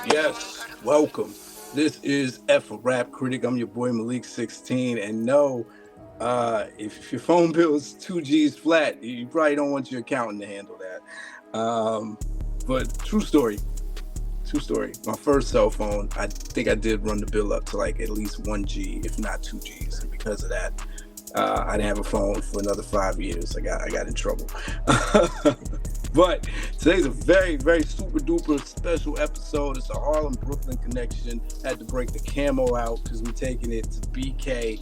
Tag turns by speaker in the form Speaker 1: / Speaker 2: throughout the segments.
Speaker 1: Yes, welcome. This is F a Rap Critic. I'm your boy Malik 16. And no, if your phone bill is 2 G's flat, you probably don't want your accountant to handle that. But true story. My first cell phone, I think I did run the bill up to like at least 1 G, if not 2 G's. And because of that, I didn't have a phone for another 5 years. I got in trouble. But today's a very, very super duper special episode. It's a Harlem Brooklyn connection. Had to break the camo out because we're taking it to BK,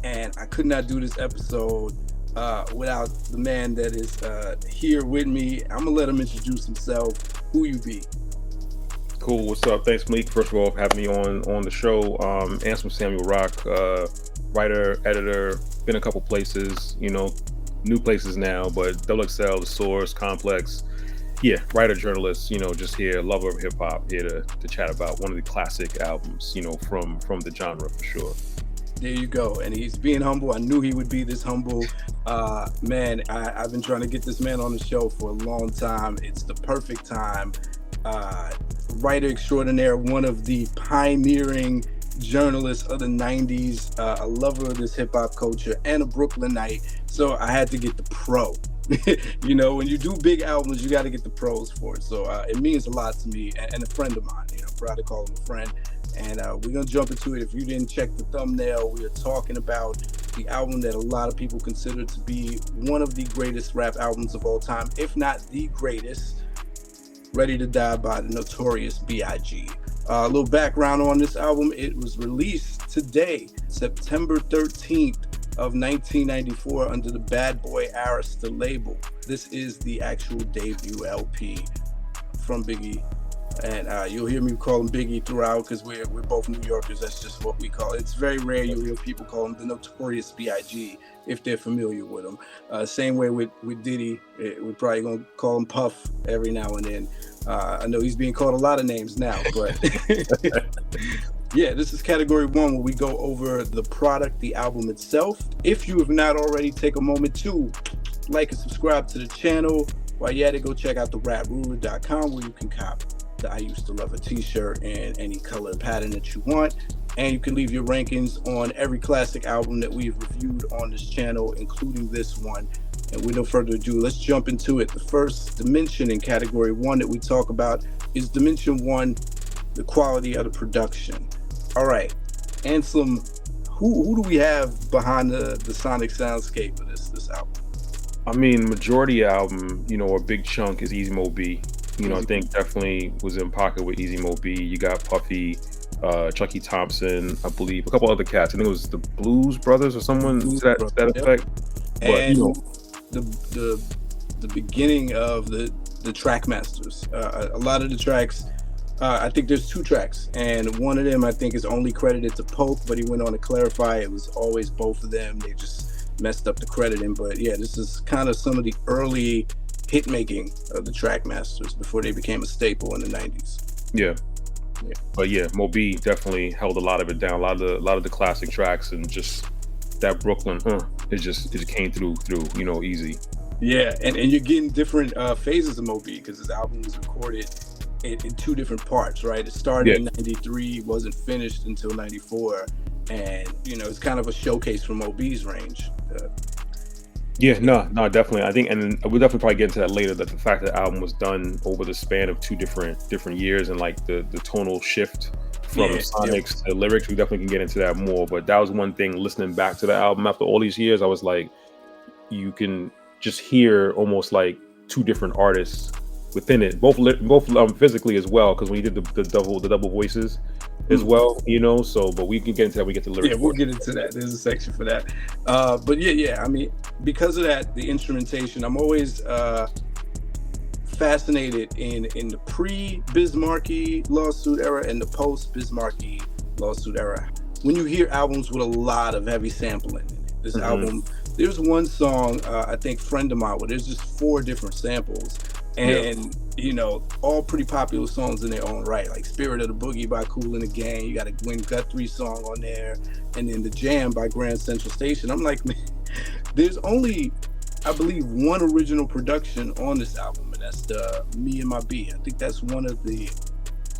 Speaker 1: and I could not do this episode without the man that is here with me. I'm gonna let him introduce himself. Who you be?
Speaker 2: Cool. What's up? Thanks, Malik. First of all, for having me on the show. Anslem Samuel Rocque, writer, editor, been a couple places, new places now, but Double XL, The Source, Complex. Yeah, writer, journalist, just here, lover of hip hop, here to chat about one of the classic albums, from the genre for sure.
Speaker 1: There you go. And he's being humble. I knew he would be this humble. Man, I've been trying to get this man on the show for a long time. It's the perfect time. Writer extraordinaire, one of the pioneering journalists of the 90s, a lover of this hip-hop culture, and a Brooklynite. So I had to get the pro. When you do big albums, you got to get the pros for it. So it means a lot to me, and a friend of mine. Proud to call him a friend. And we're going to jump into it. If you didn't check the thumbnail, we are talking about the album that a lot of people consider to be one of the greatest rap albums of all time, if not the greatest. Ready to Die by the Notorious B.I.G. A little background on this album. It was released today, September 13th of 1994 under the Bad Boy Arista label. This is the actual debut LP from Biggie. And you'll hear me call him Biggie throughout because we're both New Yorkers. That's just what we call it. It's very rare you'll hear people call him the Notorious B.I.G. if they're familiar with him. Same way with Diddy. We're probably going to call him Puff every now and then. I know he's being called a lot of names now, but yeah, this is category 1 where we go over the product, the album itself. If you have not already, take a moment to like and subscribe to the channel. While you're at it, go check out theraprouleur.com where you can cop the I Used to Love a t-shirt in any color and pattern that you want. And you can leave your rankings on every classic album that we've reviewed on this channel, including this one. And with no further ado, let's jump into it. The first dimension in category 1 that we talk about is dimension 1, the quality of the production. All right, Anslem, who do we have behind the sonic soundscape of this album?
Speaker 2: I mean, majority album, a big chunk is Easy Mo B. I think definitely was in pocket with Easy Mo B. You got Puffy, Chucky Thompson, I believe, a couple other cats. I think it was the Blues Brothers or someone to that effect.
Speaker 1: And the beginning of the track masters. A lot of the tracks, I think there's 2 tracks, and one of them I think is only credited to Pope, but he went on to clarify it was always both of them. They just messed up the crediting. But yeah, this is kind of some of the early hit making of the track masters before they became a staple in the 90s.
Speaker 2: Yeah. But yeah, Mo B definitely held a lot of it down. A lot of the classic tracks, and just that Brooklyn, it came through, easy.
Speaker 1: Yeah, and you're getting different phases of Mo B because his album was recorded in 2 different parts, right? It started in 93, wasn't finished until 94, and it's kind of a showcase for Mo B's range.
Speaker 2: No, definitely. I think, and we'll definitely probably get into that later, that the fact that the album was done over the span of 2 different years, and like the tonal shift from sonics to lyrics, we definitely can get into that more. But that was one thing, listening back to the album after all these years, I was like, you can just hear almost like 2 different artists within it, both physically as well, because when you did the double voices as well, so, but we can get into that. We get the lyrics.
Speaker 1: Yeah, we'll get into that. There's a section for that. But yeah, I mean, because of that, the instrumentation, I'm always fascinated in the pre-Bismarcky lawsuit era and the post-Bismarcky lawsuit era. When you hear albums with a lot of heavy sampling in it, this album, there's one song, I think Friend of Mine, where there's just 4 different samples. And, all pretty popular songs in their own right, like Spirit of the Boogie by Kool and the Gang. You got a Gwen Guthrie song on there. And then The Jam by Grand Central Station. I'm like, man, there's only, I believe, 1 original production on this album, and that's the Me and My B. I think that's one of the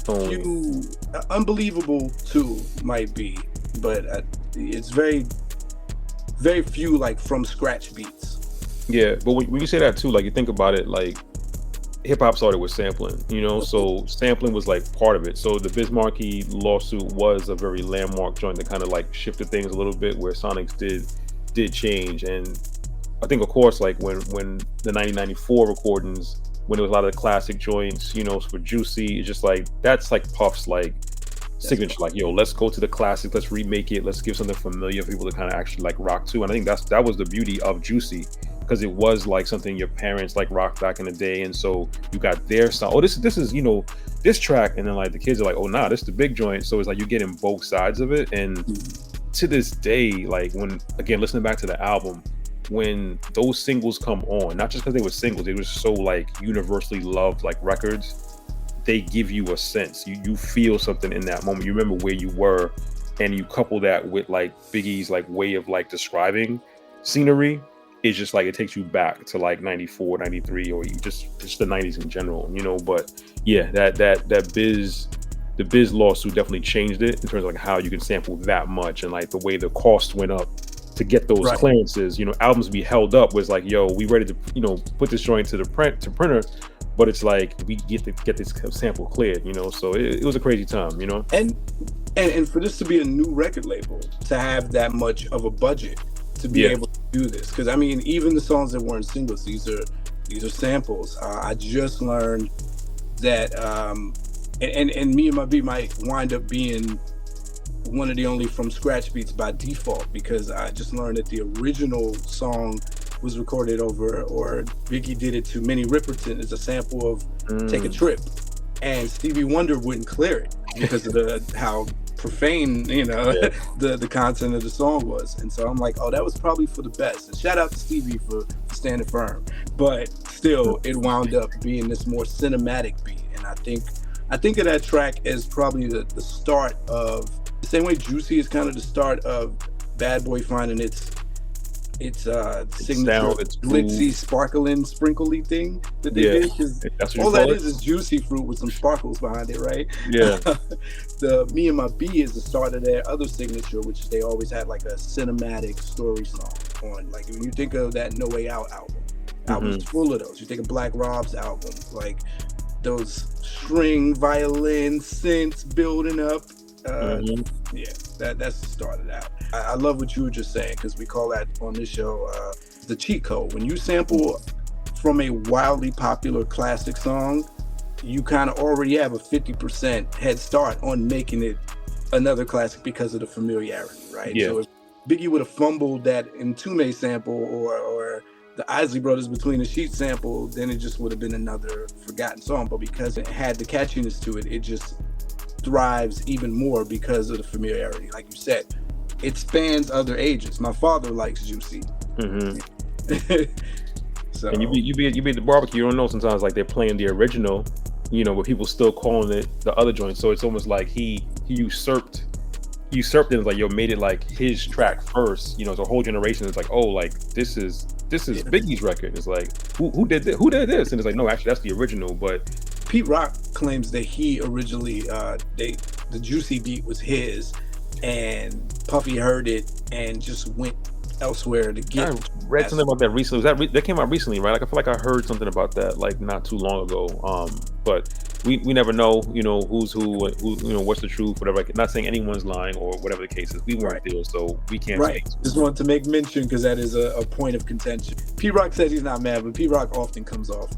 Speaker 2: only.
Speaker 1: few, Unbelievable too might be, but it's very few like from scratch beats.
Speaker 2: Yeah, but when you say that too, like you think about it, like hip hop started with sampling, so sampling was like part of it. So the Biz Markie lawsuit was a very landmark joint that kind of like shifted things a little bit, where Sonics did change. And I think, of course, like when the 1994 recordings, when there was a lot of the classic joints, for Juicy, it's just like that's like Puff's like signature, like, yo, let's go to the classic, let's remake it, let's give something familiar for people to kind of actually like rock to. And I think that was the beauty of Juicy, because it was like something your parents like rocked back in the day. And so you got their sound, oh, this is this track, and then like the kids are like, oh nah, this is the big joint. So it's like you're getting both sides of it. And to this day, like when, again, listening back to the album, when those singles come on, not just because they were singles, they were so like universally loved like records, they give you a sense. You feel something in that moment. You remember where you were, and you couple that with like Biggie's like way of like describing scenery. It's just like it takes you back to like 94, 93, or just the 90s in general, But yeah, the Biz lawsuit definitely changed it in terms of like how you can sample that much, and like the way the cost went up to get those clearances. Albums be held up was like, yo, we ready to put this joint to printer, but it's like we get this sample cleared, So it was a crazy time,
Speaker 1: And for this to be a new record label, to have that much of a budget to be able to do this, because I mean, even the songs that weren't singles, these are samples. I just learned that, and Me and My B might wind up being one of the only from scratch beats by default, because I just learned that the original song was recorded over, or Biggie did it to Minnie Riperton as a sample of Take a Trip, and Stevie Wonder wouldn't clear it because of how profane the content of the song was. And so I'm like, oh, that was probably for the best. And shout out to Stevie for standing firm, but still it wound up being this more cinematic beat. And I think of that track as probably the start of, the same way Juicy is kind of the start of Bad Boy finding its signature glitzy, sparkling, sprinkly thing that they did, because all that is Juicy fruit with some sparkles behind it, right?
Speaker 2: Yeah.
Speaker 1: The Me and My B is the start of their other signature, which they always had like a cinematic story song on. Like when you think of that No Way Out album's full of those. You think of Black Rob's album, like those string violin synths building up. Yeah, that's the start of that. I love what you were just saying, because we call that on this show the cheat code. When you sample from a wildly popular classic song, you kind of already have a 50% head start on making it another classic because of the familiarity, right?
Speaker 2: Yeah.
Speaker 1: So if Biggie would have fumbled that Entombed sample or the Isley Brothers Between the Sheets sample, then it just would have been another forgotten song. But because it had the catchiness to it, it just thrives even more because of the familiarity. Like you said, it spans other ages. My father likes Juicy. So,
Speaker 2: and you be at the barbecue, you don't know sometimes like they're playing the original, but people still calling it the other joint. So it's almost like he usurped it. It's like, yo, made it like his track first. The whole generation is like, oh, like this is Biggie's record. It's like, who did this? Who did this? And it's like, no, actually that's the original. But
Speaker 1: Pete Rock claims that he originally the Juicy beat was his, and Puffy heard it and just went elsewhere to get.
Speaker 2: I read something about that recently. That came out recently, right? Like I feel like I heard something about that like not too long ago. But we never know, who's who, what's the truth, whatever. Not saying anyone's lying or whatever the case is. We weren't there, so we can't.
Speaker 1: Right. Just wanted to make mention because that is a point of contention. P Rock says he's not mad, but P Rock often comes off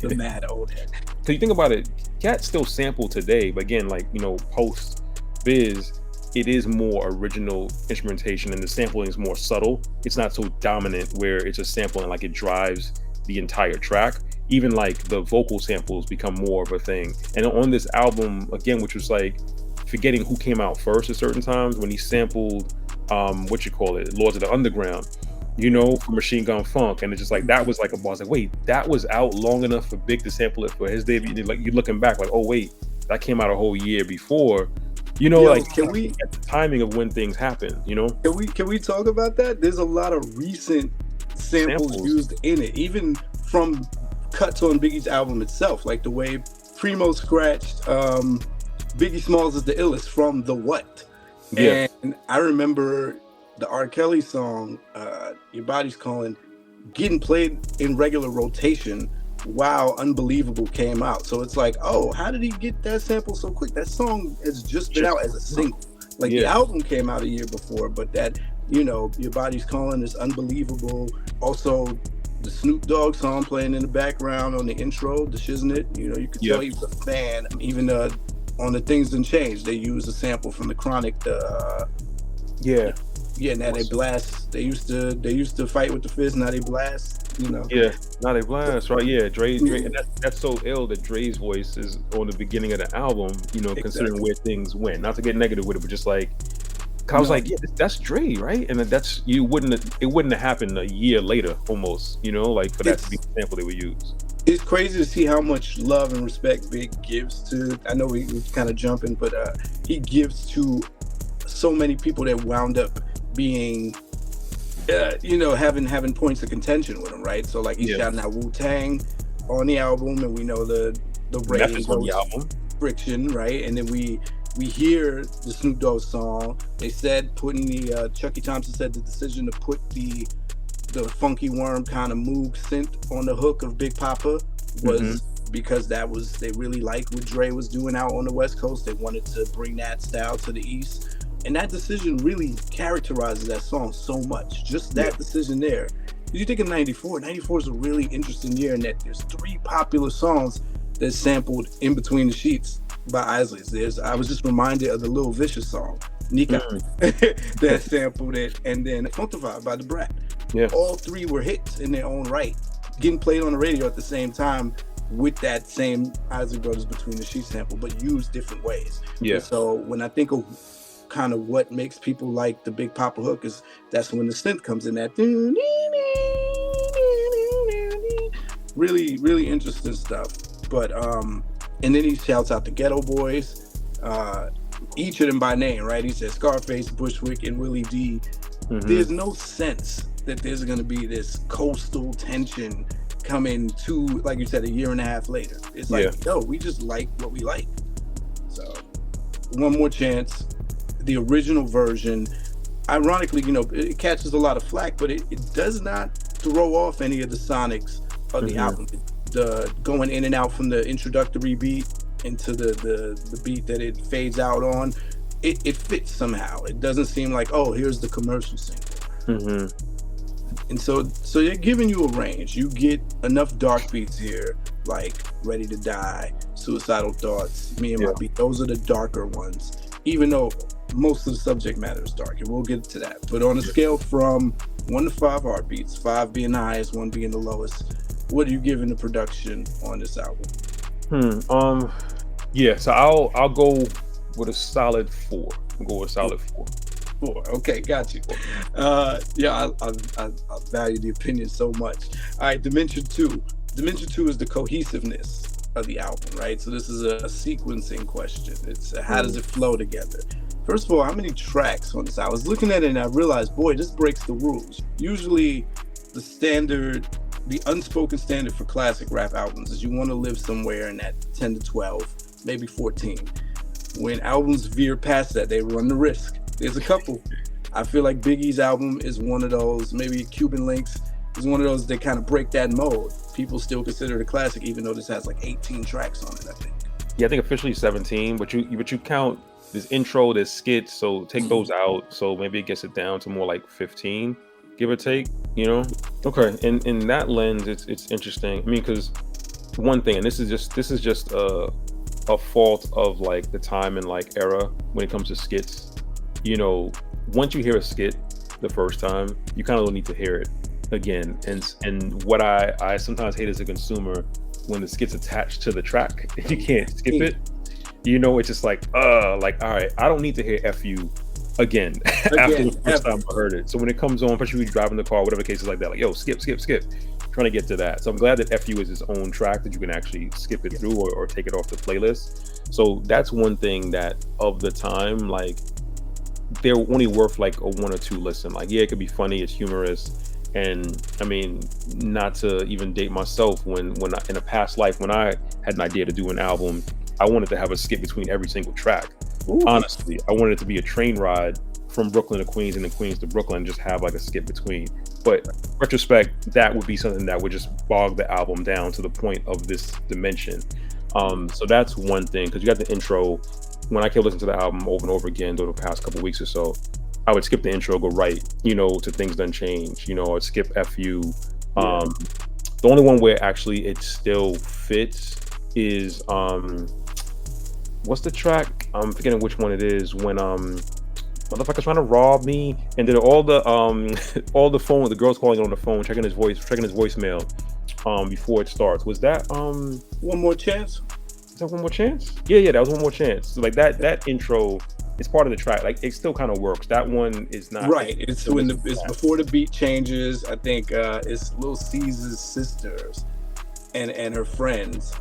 Speaker 1: the mad old head.
Speaker 2: So you think about it, cats still sample today, but again, like post Biz, it is more original instrumentation, and the sampling is more subtle. It's not so dominant where it's a sample and like it drives the entire track. Even like the vocal samples become more of a thing. And on this album, again, which was like forgetting who came out first at certain times, when he sampled Lords of the Underground, for Machine Gun Funk, and it's just like that was like a boss. Like, wait, that was out long enough for Big to sample it for his debut. Like you're looking back, like, oh wait, that came out a whole year before. Like
Speaker 1: can we
Speaker 2: at the timing of when things happen,
Speaker 1: Can we talk about that? There's a lot of recent samples used in it, even from cuts on Biggie's album itself, like the way Primo scratched Biggie Smalls is the illest from The What.
Speaker 2: Yeah.
Speaker 1: And I remember the R. Kelly song, Your Body's Calling, getting played in regular rotation while Unbelievable came out. So it's like, oh, how did he get that sample so quick? That song has just been out as a single. Like the album came out a year before, but that, you know, Your Body's Calling is Unbelievable. Also, the Snoop Dogg song playing in the background on the intro, the Shiznit, you know, you could tell he was a fan. Even on the Things Done Changed, they used a sample from the Chronic. Now they blast. They used to fight with the fist. Now they blast. You know.
Speaker 2: Yeah. Now they blast. Right. Yeah. Dre. And that's so ill that Dre's voice is on the beginning of the album. You know, considering where things went. Not to get negative with it, but just like. I was like, yeah, that's Dre, right? And that's it wouldn't have happened a year later, almost. You know, like for that to be the sample they would use.
Speaker 1: It's crazy to see how much love and respect Big gives to. I know we kind of jumping, but he gives to so many people that wound up being, you know, having points of contention with him, right? So like he's shouting out Wu-Tang on the album, and we know the
Speaker 2: Methods on the album,
Speaker 1: Friction, right? And then we hear the Snoop Dogg song. They said Chucky Thompson said the decision to put the funky worm kind of Moog synth on the hook of Big Papa was because they really liked what Dre was doing out on the West Coast. They wanted to bring that style to the East. And that decision really characterizes that song so much. Just that decision there. You think of 94. 94 is a really interesting year in that there's 3 popular songs that's sampled In Between the Sheets by Isleys. I was just reminded of the Lil Vicious song, Nika, that sampled it, and then Funkified by the Brat. Yeah. All 3 were hits in their own right, getting played on the radio at the same time with that same Isley Brothers Between the Sheets sample, but used different ways. Yeah. And so when I think of kind of what makes people like the Big Papa hook is that's when the synth comes in, that really, really interesting stuff. But and then he shouts out the Ghetto Boys, each of them by name, right? He says Scarface, Bushwick, and Willie D. There's no sense that there's going to be this coastal tension coming to, like you said, a year and a half later. It's like, no, we just like what we like. So, One More Chance, the original version, ironically, you know, it catches a lot of flack, but it does not throw off any of the sonics of the album. The going in and out from the introductory beat into the beat that it fades out on, it fits somehow. It doesn't seem like, oh, here's the commercial single. And so they're giving you a range. You get enough dark beats here, like Ready to Die, Suicidal Thoughts, Me and My Beat. Those are the darker ones, even though most of the subject matter is dark, and we'll get to that. But on a scale from 1 to 5 heartbeats, 5 being the highest, 1 being the lowest, what are you giving the production on this album?
Speaker 2: So I'll go with a solid 4. I'll go with a solid 4.
Speaker 1: 4. Okay, got you. I value the opinion so much. All right, Dimension 2. Dimension 2 is the cohesiveness of the album, right? So this is a sequencing question. It's how does it flow together? First of all, how many tracks on this? I was looking at it and I realized, boy, this breaks the rules. Usually the unspoken standard for classic rap albums is you want to live somewhere in that 10 to 12, maybe 14. When albums veer past that, they run the risk. There's a couple. I feel like Biggie's album is one of those. Maybe Cuban Links is one of those that kind of break that mold. People still consider it a classic, even though this has like 18 tracks on it, I think.
Speaker 2: Yeah, I think officially 17, but you count this intro, this skits, so take those out. So maybe it gets it down to more like 15, give or take, you know? Okay, in that lens, it's interesting. I mean, because one thing, and this is just a fault of like the time and like era when it comes to skits. You know, once you hear a skit the first time, you kind of don't need to hear it again. And what I sometimes hate as a consumer, when the skit's attached to the track, you can't skip it. You know, it's just like, all right, I don't need to hear F you again after the first time I heard it. So when it comes on, especially when you're driving the car, whatever case is like that, like, yo, skip. Trying to get to that. So I'm glad that FU is its own track that you can actually skip it through or take it off the playlist. So that's one thing that of the time, like, they're only worth like a 1 or 2 listen. Like, yeah, it could be funny, it's humorous. And I mean, not to even date myself, when I, in a past life, when I had an idea to do an album, I wanted to have a skip between every single track.
Speaker 1: Ooh.
Speaker 2: Honestly, I wanted it to be a train ride from Brooklyn to Queens and then Queens to Brooklyn, and just have like a skip between. But retrospect, that would be something that would just bog the album down to the point of this dimension. So that's one thing, because you got the intro. When I kept listening to the album over and over again over the past couple weeks or so, I would skip the intro, go right, to Things Done Change. I'd skip FU. The only one where actually it still fits is what's the track? I'm forgetting which one it is, when motherfucker's trying to rob me, and then all the phone, the girls calling on the phone, checking his voicemail before it starts. Was that
Speaker 1: One More Chance?
Speaker 2: Is that One More Chance? Yeah, that was One More Chance. So like that intro is part of the track. Like, it still kind of works. That one is not
Speaker 1: right. It's before the beat changes. I think it's Lil Caesar's sisters and her friends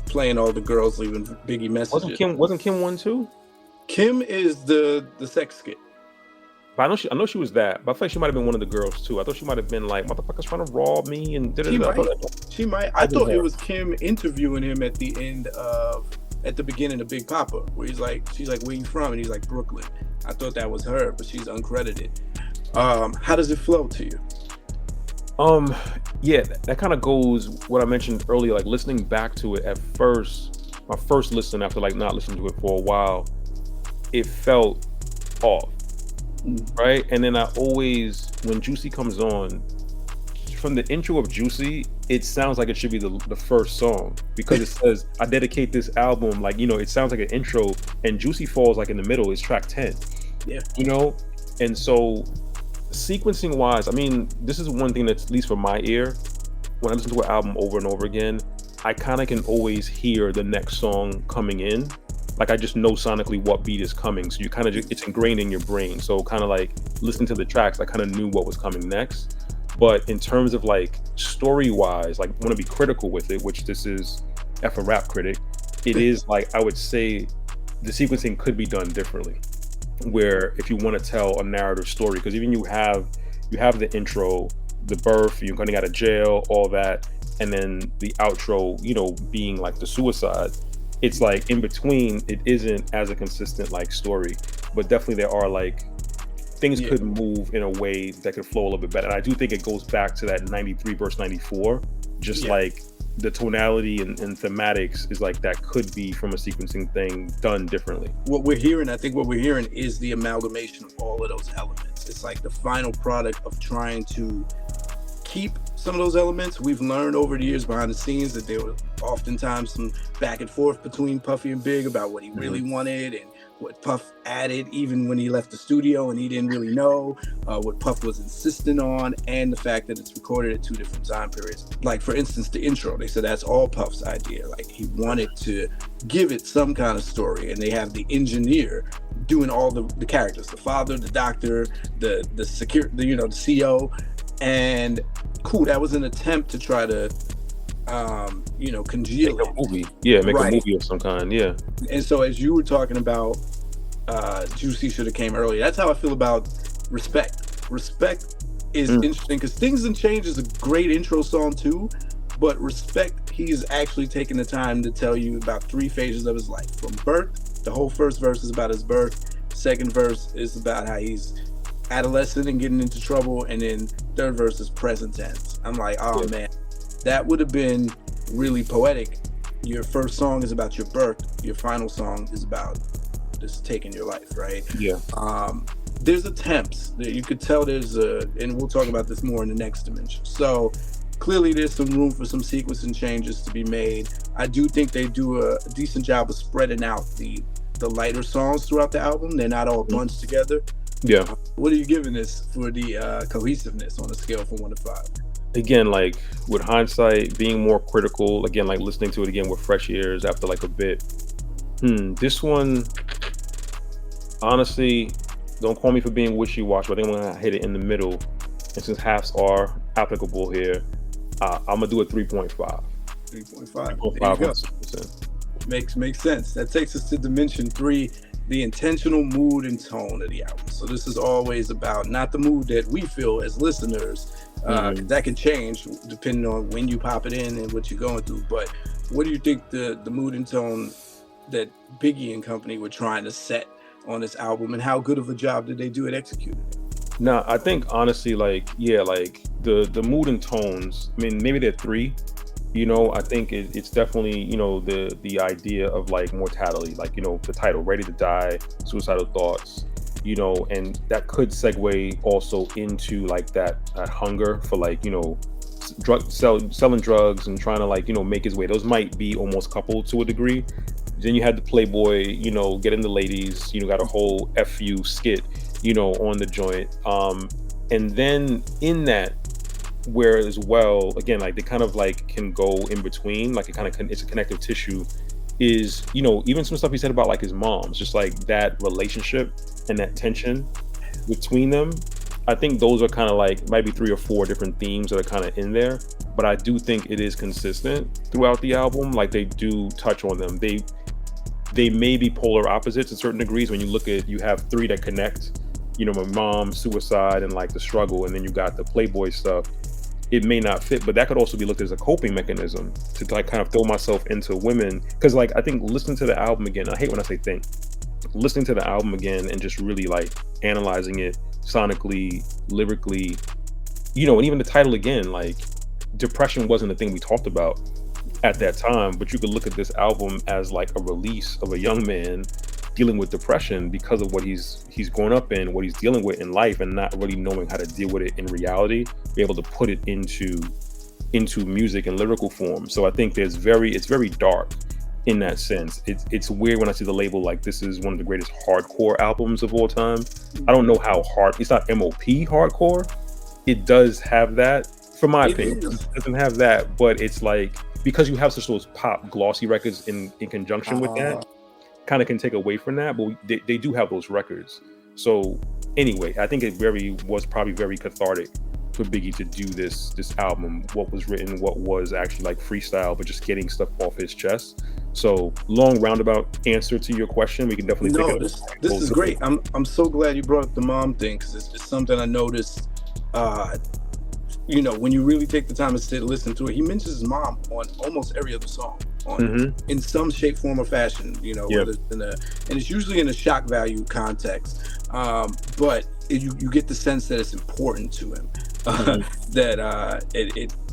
Speaker 1: playing all the girls leaving Biggie messages.
Speaker 2: Wasn't Kim one too?
Speaker 1: Kim is the sex skit.
Speaker 2: But I know she was that, but I feel like she might have been one of the girls too. I thought she might have been like, motherfuckers trying to rob me, and
Speaker 1: She might. I thought it was Kim interviewing him at the beginning of Big Papa, where she's like, where you from? And he's like, Brooklyn. I thought that was her, but she's uncredited. How does it flow to you?
Speaker 2: Yeah, that kind of goes what I mentioned earlier, like listening back to it at first, my first listen after like not listening to it for a while, it felt off, right? And then I always, when Juicy comes on, from the intro of Juicy, it sounds like it should be the first song, because it says, I dedicate this album, like, it sounds like an intro, and Juicy falls like in the middle, is track 10.
Speaker 1: Yeah.
Speaker 2: And so sequencing wise, I mean, this is one thing that's, at least for my ear, when I listen to an album over and over again, I kind of can always hear the next song coming in. Like, I just know sonically what beat is coming. So you kind of it's ingrained in your brain. So kind of like listening to the tracks, I kind of knew what was coming next. But in terms of like story wise, like, want to be critical with it, which this is F a rap critic, it is like, I would say the sequencing could be done differently, where if you want to tell a narrative story, because even you have the intro, the birth, you coming out of jail, all that, and then the outro, being like the suicide. It's like in between, it isn't as a consistent like story, but definitely there are like things could move in a way that could flow a little bit better. And I do think it goes back to that 93 verse 94, just like the tonality and thematics is like, that could be from a sequencing thing done differently.
Speaker 1: I think what we're hearing is the amalgamation of all of those elements. It's like the final product of trying to keep some of those elements. We've learned over the years behind the scenes that there were oftentimes some back and forth between Puffy and Big about what he really wanted and what Puff added, even when he left the studio and he didn't really know what Puff was insisting on, and the fact that it's recorded at two different time periods. Like, for instance, the intro, they said that's all Puff's idea. Like, he wanted to give it some kind of story, and they have the engineer doing all the characters, the father, the doctor, the security, the CO, and cool. That was an attempt to try to congeal
Speaker 2: a movie. Yeah, make a movie of some kind. Yeah.
Speaker 1: And so, as you were talking about, Juicy should have came earlier. That's how I feel about Respect. Respect is interesting because Things Done Change is a great intro song too, but Respect, he's actually taking the time to tell you about 3 phases of his life. From birth, the whole first verse is about his birth. Second verse is about how he's adolescent and getting into trouble, and then third verse is present tense. I'm like, man, that would have been really poetic. Your first song is about your birth. Your final song is about just taking your life, right?
Speaker 2: Yeah.
Speaker 1: There's attempts that you could tell and we'll talk about this more in the next dimension. So clearly there's some room for some sequencing changes to be made. I do think they do a decent job of spreading out the lighter songs throughout the album. They're not all bunched together.
Speaker 2: Yeah.
Speaker 1: What are you giving this for the cohesiveness on a scale from 1 to 5?
Speaker 2: Again, like with hindsight, being more critical, again, like listening to it again with fresh ears after like a bit. This one, honestly, don't call me for being wishy-washy, but I think I'm gonna hit it in the middle. And since halves are applicable here, I'm gonna do a 3.5.
Speaker 1: 3.5. Makes sense. That takes us to Dimension 3. the intentional mood and tone of the album. So this is always about not the mood that we feel as listeners, 'cause that can change depending on when you pop it in and what you're going through. But what do you think the mood and tone that Biggie and company were trying to set on this album, and how good of a job did they do at executing it?
Speaker 2: No, I think honestly, like, yeah, like the mood and tones. I mean, maybe they're three. I think it's definitely, the idea of like mortality, like, the title, Ready to Die, Suicidal Thoughts, and that could segue also into like that hunger for like, selling drugs and trying to like, make his way. Those might be almost coupled to a degree. Then you had the Playboy, getting the ladies, got a whole FU skit, on the joint. And then in that, where as well, again, like they kind of like can go in between, like it's a connective tissue, is, even some stuff he said about like his mom's, just like that relationship and that tension between them. I think those are kind of like maybe 3 or 4 different themes that are kind of in there, but I do think it is consistent throughout the album. Like they do touch on them. They may be polar opposites in certain degrees. When you look at, you have 3 that connect, my mom, suicide, and like the struggle, and then you got the Playboy stuff. It may not fit, but that could also be looked as a coping mechanism to like kind of throw myself into women. Because like I think listening to the album again, I hate when I say think, listening to the album again and just really like analyzing it sonically, lyrically, and even the title again, like depression wasn't a thing we talked about at that time, but you could look at this album as like a release of a young man dealing with depression because of what he's grown up in, what he's dealing with in life, and not really knowing how to deal with it in reality, be able to put it into music and lyrical form. So I think it's very dark in that sense. It's weird when I see the label like this is one of the greatest hardcore albums of all time. I don't know how hard, it's not MOP hardcore. It does have that, from my opinion. It doesn't have that, but it's like, because you have such those pop glossy records in conjunction with that, kind of can take away from that, but they do have those records. So anyway, I think it was probably very cathartic for Biggie to do this album, what was written, what was actually like freestyle, but just getting stuff off his chest. So long roundabout answer to your question. We can definitely take
Speaker 1: this is great. I'm so glad you brought up the mom thing, because it's something I noticed. When you really take the time to sit and listen to it, he mentions his mom on almost every other song, in some shape, form, or fashion. Whether it's and it's usually in a shock value context, but you get the sense that it's important to him, that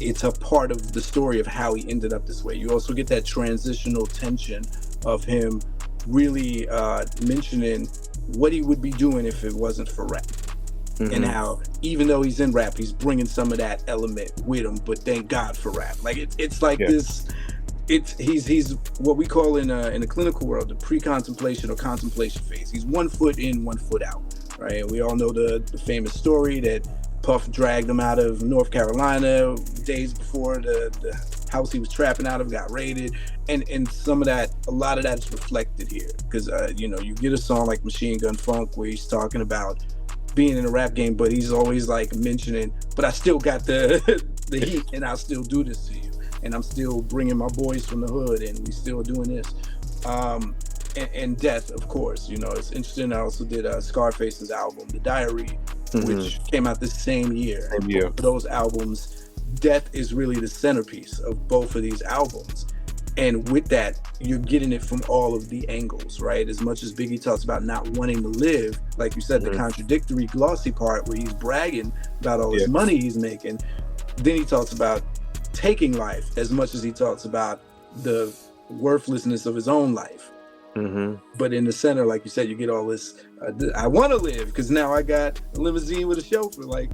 Speaker 1: it's a part of the story of how he ended up this way. You also get that transitional tension of him really mentioning what he would be doing if it wasn't for rap. And how even though he's in rap, he's bringing some of that element with him, but thank God for rap. Like it's like this. He's what we call in the clinical world the pre-contemplation or contemplation phase. He's 1 foot in, 1 foot out, right? And we all know the famous story that Puff dragged him out of North Carolina days before the house he was trapping out of got raided, and some of that, a lot of that is reflected here, because you get a song like Machine Gun Funk where he's talking about being in a rap game, but he's always like mentioning, but I still got the heat, and I'll still do this to you, and I'm still bringing my boys from the hood, and we still doing this. And death, of course. It's interesting. I also did Scarface's album, The Diary, which came out this same year. For those albums, death is really the centerpiece of both of these albums. And with that, you're getting it from all of the angles, right? As much as Biggie talks about not wanting to live, like you said, the contradictory, glossy part where he's bragging about all this money he's making, then he talks about taking life as much as he talks about the worthlessness of his own life. But in the center, like you said, you get all this, I want to live because now I got a limousine with a chauffeur, like,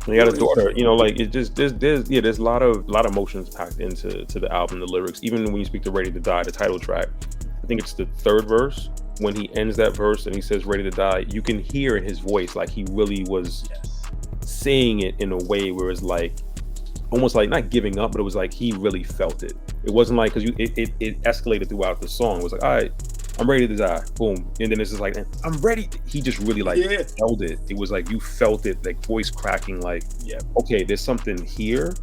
Speaker 2: you got a daughter, like it just there's a lot of emotions packed into the album, the lyrics. Even when you speak to Ready to Die, the title track, I think it's the 3rd verse, when he ends that verse and he says Ready to Die, you can hear in his voice like he really was saying it in a way where it's like almost like not giving up, but it was like he really felt it. It wasn't like, because it escalated throughout the song. It was like, all right, I'm ready to die, boom, and then it's just like, I'm ready. He just really like felt it. It was like you felt it, like voice cracking, like, okay, there's something here.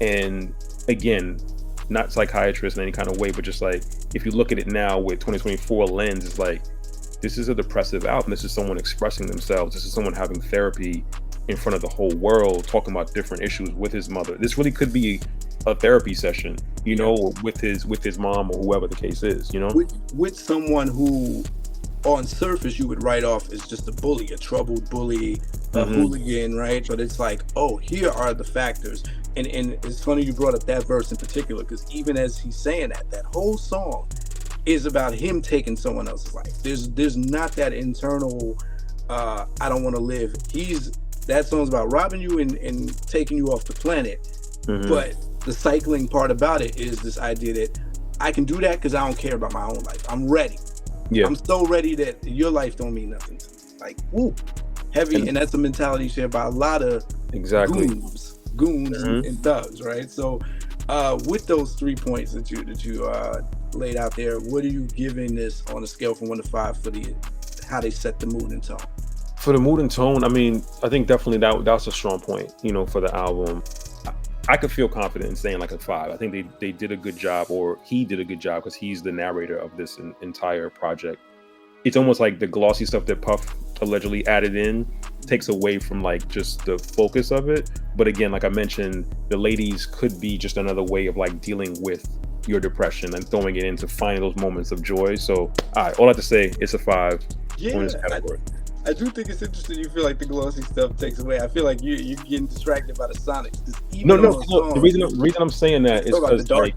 Speaker 2: And again, not psychiatrist in any kind of way, but just like if you look at it now with 2024 lens, it's like this is a depressive album. This is someone expressing themselves. This is someone having therapy in front of the whole world, talking about different issues with his mother. This really could be a therapy session, you know, with his mom or whoever the case is, you know,
Speaker 1: with someone who on surface you would write off as just a bully, a troubled bully, a hooligan, right? But it's like, oh, here are the factors. And it's funny you brought up that verse in particular, because even as he's saying that whole song is about him taking someone else's life. There's not that internal I don't want to live. That song's about robbing you and taking you off the planet. But the cycling part about it is this idea that I can do that because I don't care about my own life. I'm ready. Yeah. I'm so ready that your life don't mean nothing to me. Like, woo, heavy. And that's a mentality shared by a lot of goons and thugs, right? So with those 3 points that you laid out there, what are you giving this on a scale from 1 to 5 for how they set the mood and tone?
Speaker 2: For the mood and tone, I mean, I think definitely that's a strong point, you know, for the album. I could feel confident in saying like a 5. I think they did a good job, or he did a good job, because he's the narrator of this entire project. It's almost like the glossy stuff that Puff allegedly added in takes away from like just the focus of it. But again, like I mentioned, the ladies could be just another way of like dealing with your depression and throwing it into finding those moments of joy. So all I have to say, it's a 5 in this category.
Speaker 1: I do think it's interesting you feel like the glossy stuff takes away. I feel like you're getting distracted by the sonics.
Speaker 2: No. The reason I'm saying that is because like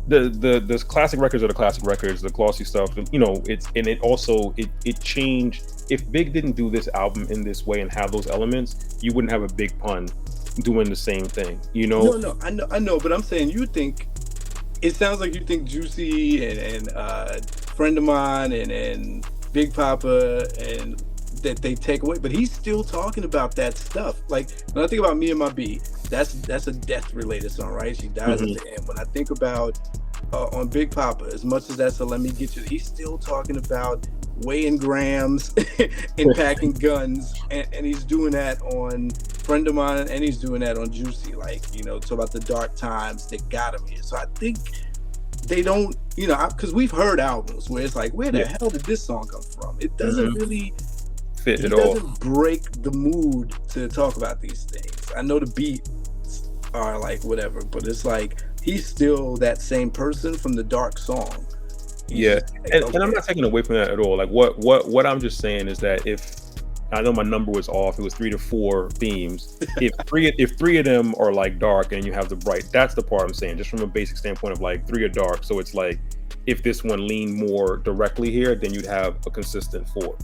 Speaker 2: the classic records are the classic records. The glossy stuff, you know, it changed. If Big didn't do this album in this way and have those elements, you wouldn't have a Big Pun doing the same thing, you know?
Speaker 1: No, I know, but I'm saying it sounds like you think Juicy and Friend of Mine and Big Papa and that they take away, but he's still talking about that stuff. Like when I think about Me and My B, that's a death related song, right? She dies at the end. When I think about on Big Papa, as much as that's a Let Me Get You, he's still talking about weighing grams and packing guns, and he's doing that on Friend of Mine, and he's doing that on Juicy, like, you know, talk about the dark times that got him here. So I think they don't, you know, because we've heard albums where it's like, where the hell did this song come from? It doesn't really
Speaker 2: fit at all.
Speaker 1: It doesn't break the mood to talk about these things. I know the beats are like whatever, but it's like he's still that same person from the dark song.
Speaker 2: And I'm not taking away from that at all. Like what I'm just saying is that if I know my number was off, it was 3 to 4 themes. If three of them are like dark and you have the bright, that's the part I'm saying, just from a basic standpoint of like 3 are dark. So it's like if this one leaned more directly here, then you'd have a consistent 4.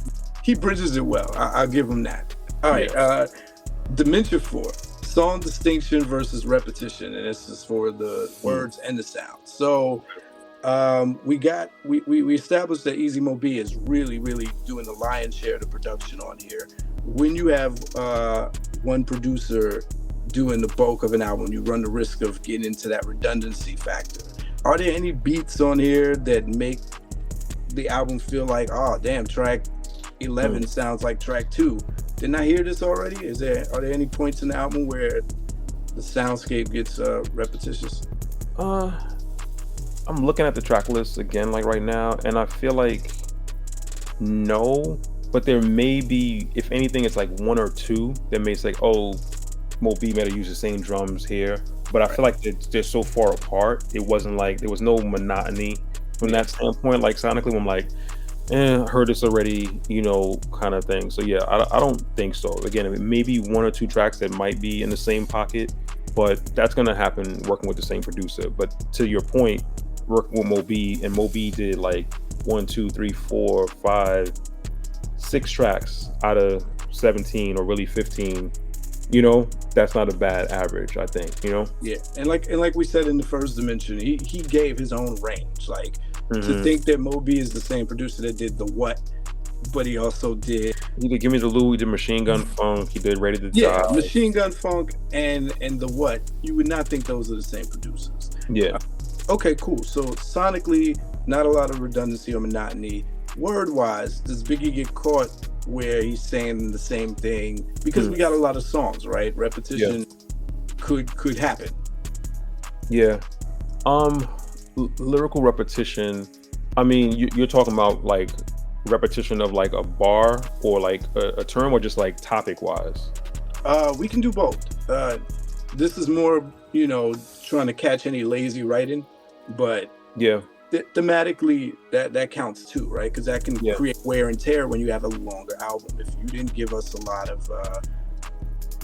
Speaker 1: He bridges it well. I'll give him that. All right, Dementia 4, song distinction versus repetition, and this is for the words and the sound. So we established that Easy Mo B is really doing the lion's share of the production on here. When you have one producer doing the bulk of an album, you run the risk of getting into that redundancy factor. Are there any beats on here that make the album feel like, oh damn, track 11 sounds like track 2? Didn't I hear this already? Are there any points in the album where the soundscape gets repetitious?
Speaker 2: I'm looking at the track list again, like right now, and I feel like no, but there may be, if anything, it's like 1 or 2 that may say, oh, Mo B may have used the same drums here, but I feel like they're so far apart. It wasn't like there was no monotony from that standpoint. Like sonically, I'm like, I heard this already, you know, kind of thing. So yeah, I don't think so. Again, it may be 1 or 2 tracks that might be in the same pocket, but that's gonna happen working with the same producer. But to your point, working with Mo B, and Mo B did like 1, 2, 3, 4, 5, 6 tracks out of 17 or really 15. You know, that's not a bad average, I think, you know?
Speaker 1: Yeah, and like we said in the first dimension, he gave his own range. Like, to think that Mo B is the same producer that did The What, but he also did...
Speaker 2: He did Give Me the Lou, he did Machine Gun Funk, he did Ready to Die.
Speaker 1: Yeah, Machine Gun Funk and The What, you would not think those are the same producers.
Speaker 2: Yeah.
Speaker 1: Okay, cool. So sonically, not a lot of redundancy or monotony. Word-wise, does Biggie get caught where he's saying the same thing? Because we got a lot of songs, right? Repetition could happen.
Speaker 2: Yeah. Lyrical repetition. I mean, you're talking about like repetition of like a bar or like a term, or just like topic wise?
Speaker 1: We can do both. This is more, trying to catch any lazy writing, but
Speaker 2: Yeah,
Speaker 1: thematically that counts too, right? Because that can
Speaker 2: yeah.
Speaker 1: create wear and tear when you have a longer album. If you didn't give us a lot of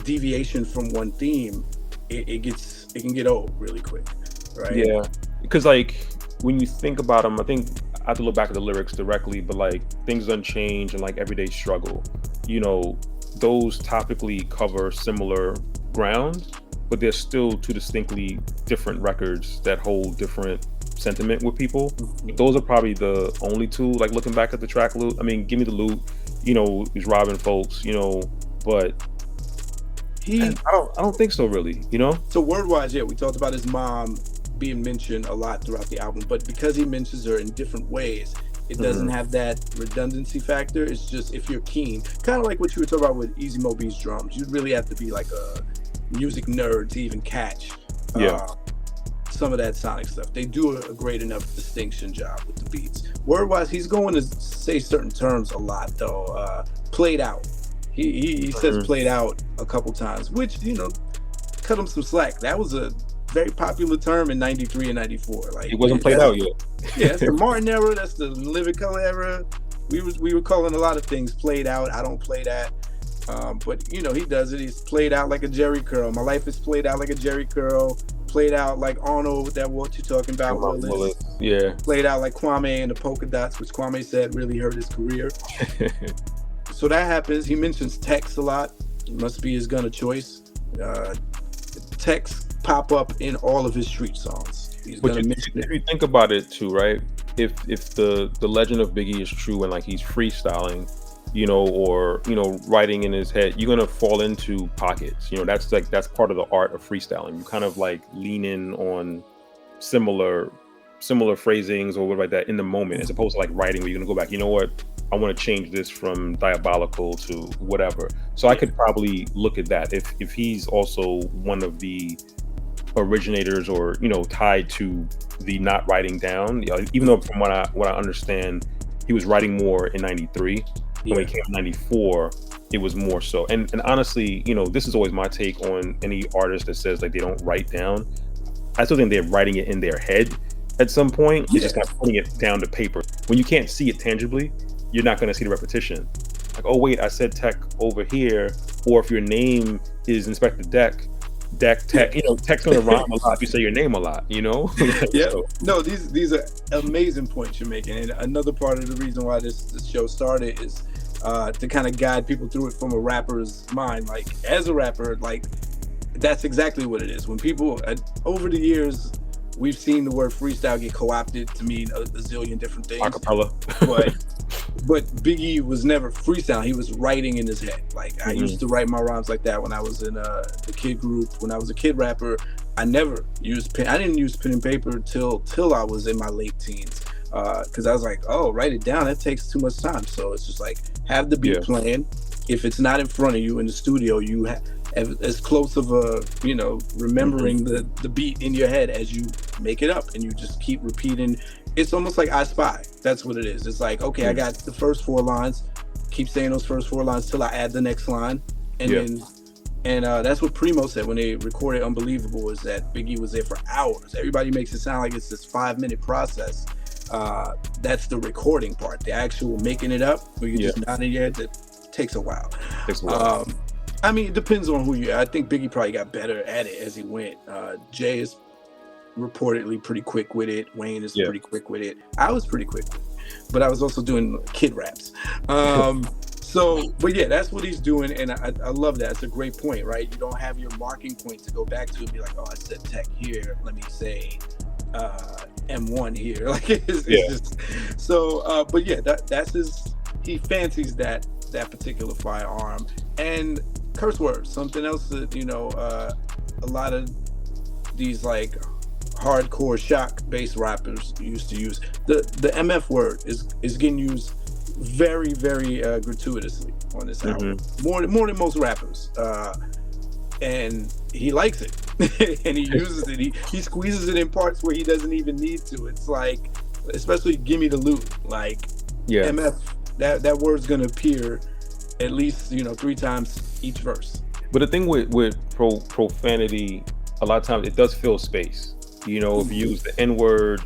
Speaker 1: deviation from one theme, it can get old really quick, right?
Speaker 2: Yeah, because like when you think about them, I think I have to look back at the lyrics directly, but like things unchanged and like everyday struggle, you know, those topically cover similar ground, but they're still two distinctly different records that hold different sentiment with people. Those are probably the only two. Like looking back at the track loot, I mean, give me the loot, he's robbing folks, but
Speaker 1: He
Speaker 2: I don't think so really,
Speaker 1: So word wise, yeah, we talked about his mom being mentioned a lot throughout the album, but because he mentions her in different ways, it doesn't have that redundancy factor. It's just if you're keen, kind of like what you were talking about with Easy Mo Beats drums, you'd really have to be like a music nerd to even catch
Speaker 2: Yeah.
Speaker 1: some of that sonic stuff. They do a great enough distinction job with the beats. Word wise, he's going to say certain terms a lot though. Played out. He says played out a couple times, which cut him some slack. That was a very popular term in '93 and '94. Like
Speaker 2: It wasn't played out yet.
Speaker 1: Yeah, that's the Martin era. That's the Living Color era. We were calling a lot of things played out. I don't play that, but he does it. He's played out like a Jerry curl. My life is played out like a Jerry curl. Played out like Arnold with that what you're talking about, Willis.
Speaker 2: Yeah.
Speaker 1: Played out like Kwame and the polka dots, which Kwame said really hurt his career. So that happens. He mentions Tex a lot. It must be his gun of choice. Tex pop up in all of his street songs. He's
Speaker 2: But
Speaker 1: gonna
Speaker 2: you,
Speaker 1: mention
Speaker 2: if
Speaker 1: it.
Speaker 2: you think about it too, right? If the legend of Biggie is true and like he's freestyling, or writing in his head, you're gonna fall into pockets. That's part of the art of freestyling. You kind of like lean in on similar phrasings or whatever like that in the moment, as opposed to like writing where you're gonna go back. You know what? I want to change this from diabolical to whatever. So I could probably look at that if he's also one of the originators or tied to the not writing down. Even though from what I understand, he was writing more in '93. When he came in '94, it was more so. And honestly, this is always my take on any artist that says like they don't write down. I still think they're writing it in their head at some point. It's just not putting it down to paper. When you can't see it tangibly, you're not going to see the repetition. Like, oh wait, I said tech over here. Or if your name is Inspector Deck Tech, tech's going to rhyme a lot if you say your name a lot,
Speaker 1: Yeah.
Speaker 2: So,
Speaker 1: No, these are amazing points you're making. And another part of the reason why this show started is to kind of guide people through it from a rapper's mind. Like, as a rapper, like, that's exactly what it is. When people, over the years, we've seen the word freestyle get co-opted to mean a zillion different things.
Speaker 2: acapella.
Speaker 1: But Biggie was never freestyling. He was writing in his head. Like, I used to write my rhymes like that when I was in the kid group. When I was a kid rapper, I never used pen. I didn't use pen and paper till I was in my late teens. Because I was like, oh, write it down. That takes too much time. So it's just like, have the beat playing. If it's not in front of you in the studio, you have as close of a, remembering the beat in your head as you make it up, and you just keep repeating. It's almost like I Spy. That's what it is. It's like, okay, I got the first 4 lines, keep saying those first 4 lines till I add the next line. And then that's what Primo said when they recorded Unbelievable, is that Biggie was there for hours. Everybody makes it sound like it's this 5-minute process. That's the recording part. The actual making it up, where you just nodding your head, that takes a while. I mean, it depends on who you are. I think Biggie probably got better at it as he went. Jay is reportedly pretty quick with it. Wayne is pretty quick with it. I was pretty quick with it, but I was also doing kid raps. But yeah, that's what he's doing, and I love that. It's a great point, right? You don't have your marking point to go back to and be like, oh, I said tech here. Let me say M1 here. Like it's just so. But yeah, that's his. He fancies that particular firearm and curse words. Something else that a lot of these like hardcore shock based rappers used to use. The MF word is getting used very, very gratuitously on this album, more than most rappers, and he likes it and he uses it. He squeezes it in parts where he doesn't even need to. It's like, especially "Gimme the Loot," like MF that word's gonna appear at least 3 times each verse.
Speaker 2: But the thing with profanity, a lot of times it does fill space. If you use the N word,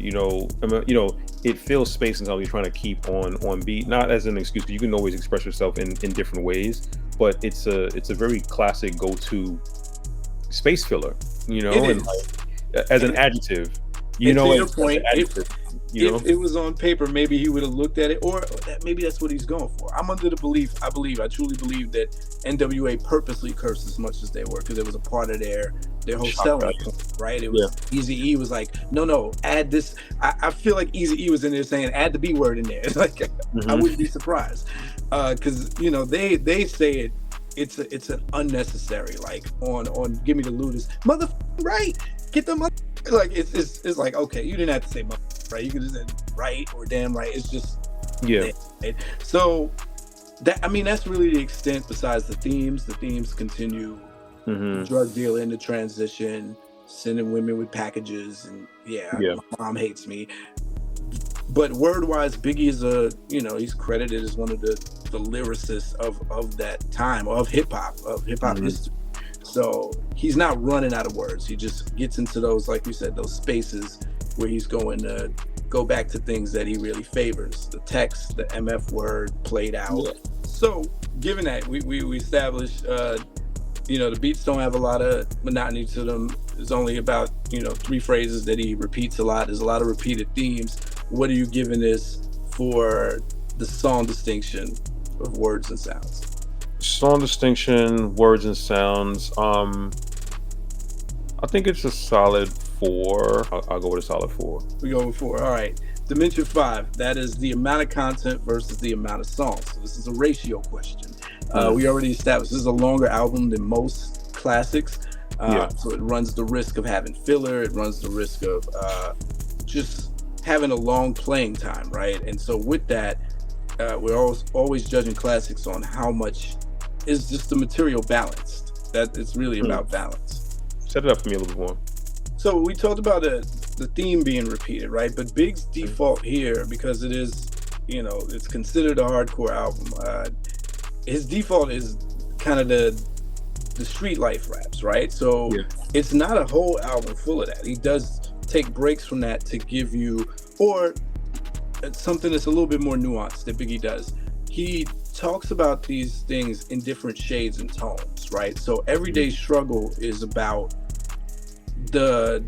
Speaker 2: it fills space until you're trying to keep on beat. Not as an excuse, because you can always express yourself in different ways. But it's a very classic go-to space filler. And as an adjective.
Speaker 1: To your point,
Speaker 2: if
Speaker 1: it was on paper, maybe he would have looked at it, or maybe that's what he's going for. I'm under the belief, I truly believe that NWA purposely cursed as much as they were, because it was a part of their whole selling point, right? It was Eazy-E was like, no, add this. I feel like Eazy-E was in there saying, add the B word in there. It's like, I wouldn't be surprised, because they say it's an unnecessary, like on Give Me the Looters, mother right, get the mother, like it's like, okay, you didn't have to say mother, right? You could have said right or damn right. It's just right? So that's really the extent. Besides the themes continue. Drug dealing, the transition, sending women with packages, and my mom hates me. But word-wise, Biggie is he's credited as one of the lyricists of that time, of hip-hop history. So he's not running out of words. He just gets into those, like you said, those spaces where he's going to go back to things that he really favors. The text, the MF word played out. Yeah. So given that, we established, the beats don't have a lot of monotony to them. There's only about, 3 phrases that he repeats a lot. There's a lot of repeated themes. What are you giving this for the song distinction of words and sounds?
Speaker 2: Song distinction, words and sounds. I think it's a solid 4. I'll go with a solid 4.
Speaker 1: We go with 4. All right. Dimension 5. That is the amount of content versus the amount of songs. So this is a ratio question. We already established this is a longer album than most classics. So it runs the risk of having filler. It runs the risk of just having a long playing time, right? And so with that, we're always judging classics on how much is just the material balanced. That it's really about balance.
Speaker 2: Set it up for me a little bit more.
Speaker 1: So we talked about the theme being repeated, right? But Big's default here, because it is, it's considered a hardcore album. His default is kind of the street life raps, right? So it's not a whole album full of that. He does take breaks from that to give you, or something that's a little bit more nuanced that Biggie does. He talks about these things in different shades and tones, right? So Everyday Struggle is about the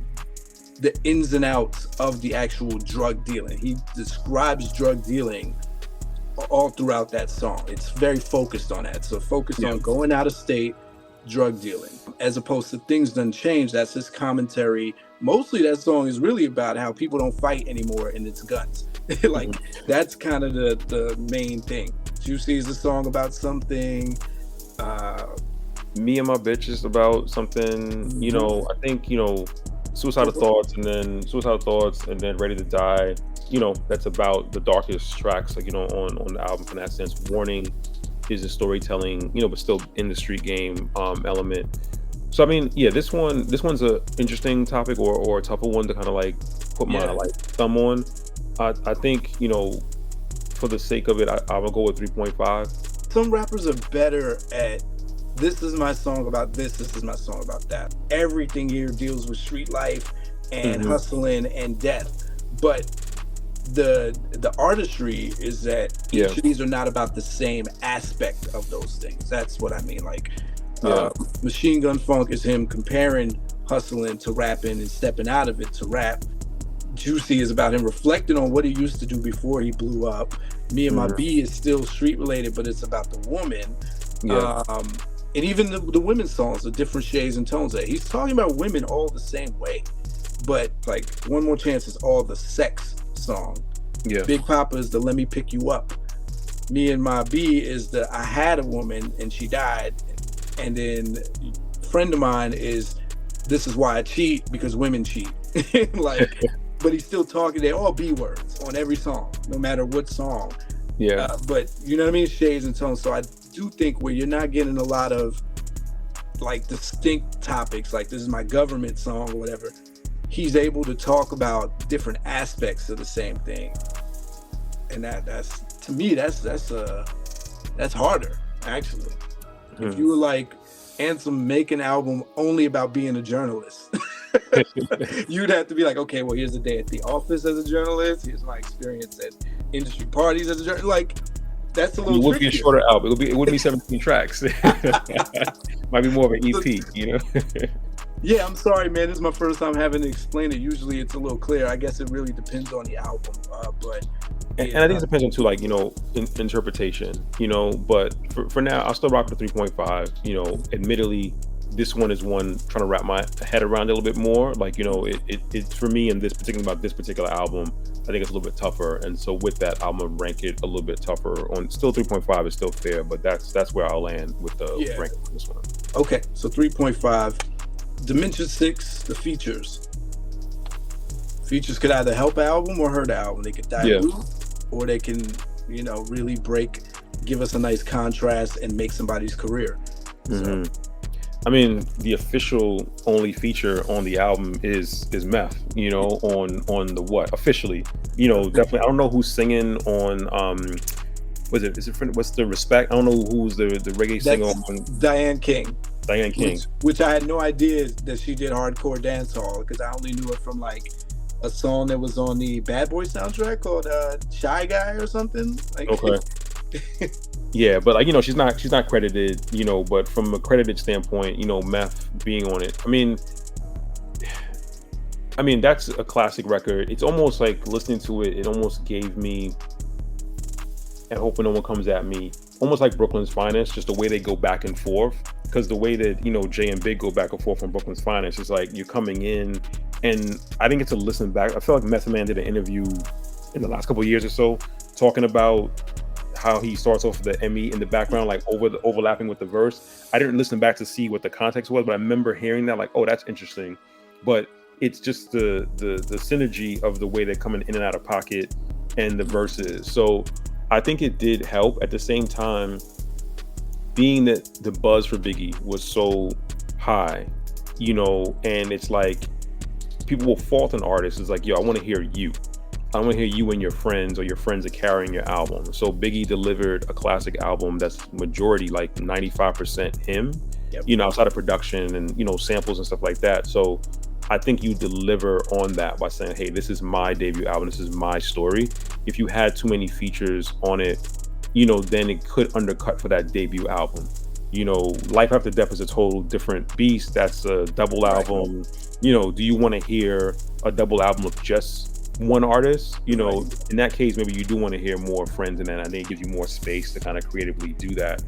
Speaker 1: ins and outs of the actual drug dealing. He describes drug dealing all throughout that song. It's very focused on that. So focused on going out of state, drug dealing, as opposed to Things Done Changed. That's his commentary. Mostly that song is really about how people don't fight anymore and it's guns. Like that's kind of the main thing. Juicy is a song about something.
Speaker 2: Me and My Bitch is about something. I think Suicidal Thoughts and then Ready to Die. That's about the darkest tracks, like on the album. From that sense, Warning is a storytelling, but still in the street game element. So this one's a interesting topic or a tougher one to kind of like put my thumb on. I think for the sake of it, I will go with 3.5.
Speaker 1: Some rappers are better at, this is my song about this is my song about that. Everything here deals with street life and hustling and death. But the artistry is that each of these are not about the same aspect of those things. That's what I mean. Like Machine Gun Funk is him comparing hustling to rapping and stepping out of it to rap. Juicy is about him reflecting on what he used to do before he blew up. Me and My B is still street related, but it's about the woman. And even the women's songs are different shades and tones. He's talking about women all the same way, but like One More Chance is all the sex song. Big Papa is the Let Me Pick You Up. Me and My B is the I Had a Woman and She Died. And then Friend of Mine is This Is Why I Cheat, because women cheat. Like, but he's still talking. They're all B words on every song, no matter what song. But you know what I mean? Shades and tones. So I do think where you're not getting a lot of like distinct topics, like this is my government song or whatever, he's able to talk about different aspects of the same thing. And that's to me, that's harder actually. If you were like, Anslem, make an album only about being a journalist, you'd have to be like, okay, well, here's the day at the office as a journalist. Here's my experience at industry parties as a journalist. Like, that's a little.
Speaker 2: It would be a shorter album. It wouldn't be 17 tracks. Might be more of an EP, you know.
Speaker 1: Yeah, I'm sorry, man. This is my first time having to explain it. Usually, it's a little clear. I guess it really depends on the album, but.
Speaker 2: And I think it depends on too, like, you know, interpretation, you know. But for now, I'll still rock with 3.5. You know, admittedly, this one is one trying to wrap my head around a little bit more. Like, you know, it's for me in this particular album, I think it's a little bit tougher. And so with that, I'm gonna rank it a little bit tougher. On still 3.5 is still fair, but that's where I'll land with the ranking for this one.
Speaker 1: Okay, so 3.5. Dimension 6, the features. Features could either help an album or hurt an album. They could dilute, or they can, you know, really give us a nice contrast and make somebody's career. So.
Speaker 2: I mean, the official only feature on the album is Meth, you know, on the what officially, you know, definitely. I don't know who's singing on what's the Respect? I don't know who's the reggae singer on.
Speaker 1: Diane King.
Speaker 2: Which
Speaker 1: I had no idea that she did hardcore dancehall, because I only knew her from like a song that was on the Bad Boy soundtrack called Shy Guy or something. Like,
Speaker 2: okay. Yeah, but like, you know, she's not credited, you know, but from a credited standpoint, you know, Meth being on it, I mean that's a classic record. It's almost like listening to it almost gave me, and hoping no one comes at me, almost like Brooklyn's Finest, just the way they go back and forth. Because the way that, you know, Jay and Big go back and forth from Brooklyn's Finest, is like you're coming in, and I didn't get to listen back. I feel like Method Man did an interview in the last couple of years or so talking about how he starts off with the ME in the background, like overlapping with the verse. I didn't listen back to see what the context was, but I remember hearing that, like, oh, that's interesting. But it's just the synergy of the way they're coming in and out of pocket and the verses. So I think it did help. At the same time, being that the buzz for Biggie was so high, you know, and it's like people will fault an artist. It's like, yo, I want to hear you. I want to hear you and your friends, or your friends are carrying your album. So Biggie delivered a classic album that's majority, like 95% him, you know, outside of production and, you know, samples and stuff like that. So I think you deliver on that by saying, hey, this is my debut album. This is my story. If you had too many features on it, you know, then it could undercut for that debut album. You know, Life After Death is a total different beast. That's a double album. You know, do you want to hear a double album of just one artist? You know, in that case, maybe you do want to hear more friends, and then I think it gives you more space to kind of creatively do that.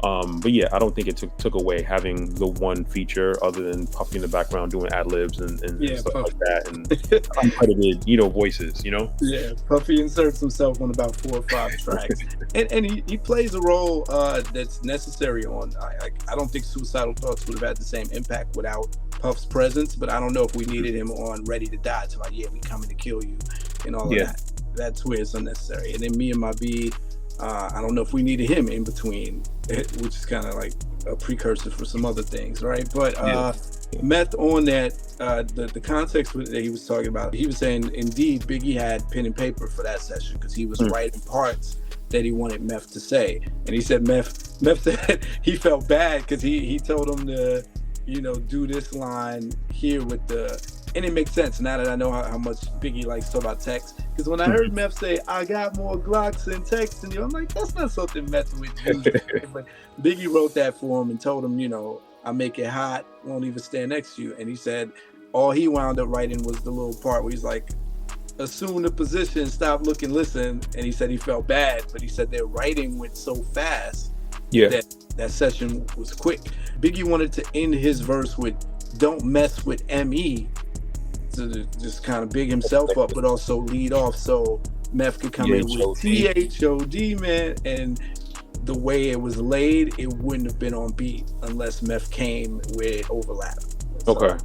Speaker 2: But yeah, I don't think it took away having the one feature, other than Puffy in the background doing ad libs and stuff like that, and uncredited, you know, voices, you know.
Speaker 1: Yeah, Puffy inserts himself on about 4 or 5 tracks, and he plays a role that's necessary on. I don't think Suicidal Thoughts would have had the same impact without Puff's presence, but I don't know if we needed him on Ready to Die to, like, yeah, we coming to kill you and all of that. That's where it's unnecessary. And then Me and My B, I don't know if we needed him in between, which is kind of like a precursor for some other things, right? But Meth on that, the context that he was talking about, he was saying, indeed, Biggie had pen and paper for that session, because he was writing parts that he wanted Meth to say. And he said Meth said he felt bad because he told him to, you know, do this line here with the, and it makes sense now that I know how much Biggie likes to talk about text. Because when I heard Meth say, I got more Glocks than texting you, I'm like, that's not something Meth would do. But Biggie wrote that for him and told him, you know, I make it hot, won't even stand next to you. And he said all he wound up writing was the little part where he's like, assume the position, stop, look, and listen. And he said he felt bad, but he said their writing went so fast that session was quick. Biggie wanted to end his verse with, don't mess with ME, to just kind of big himself up, but also lead off so Meth could come in with THOD, man. And the way it was laid, it wouldn't have been on beat unless Meth came with overlap. So,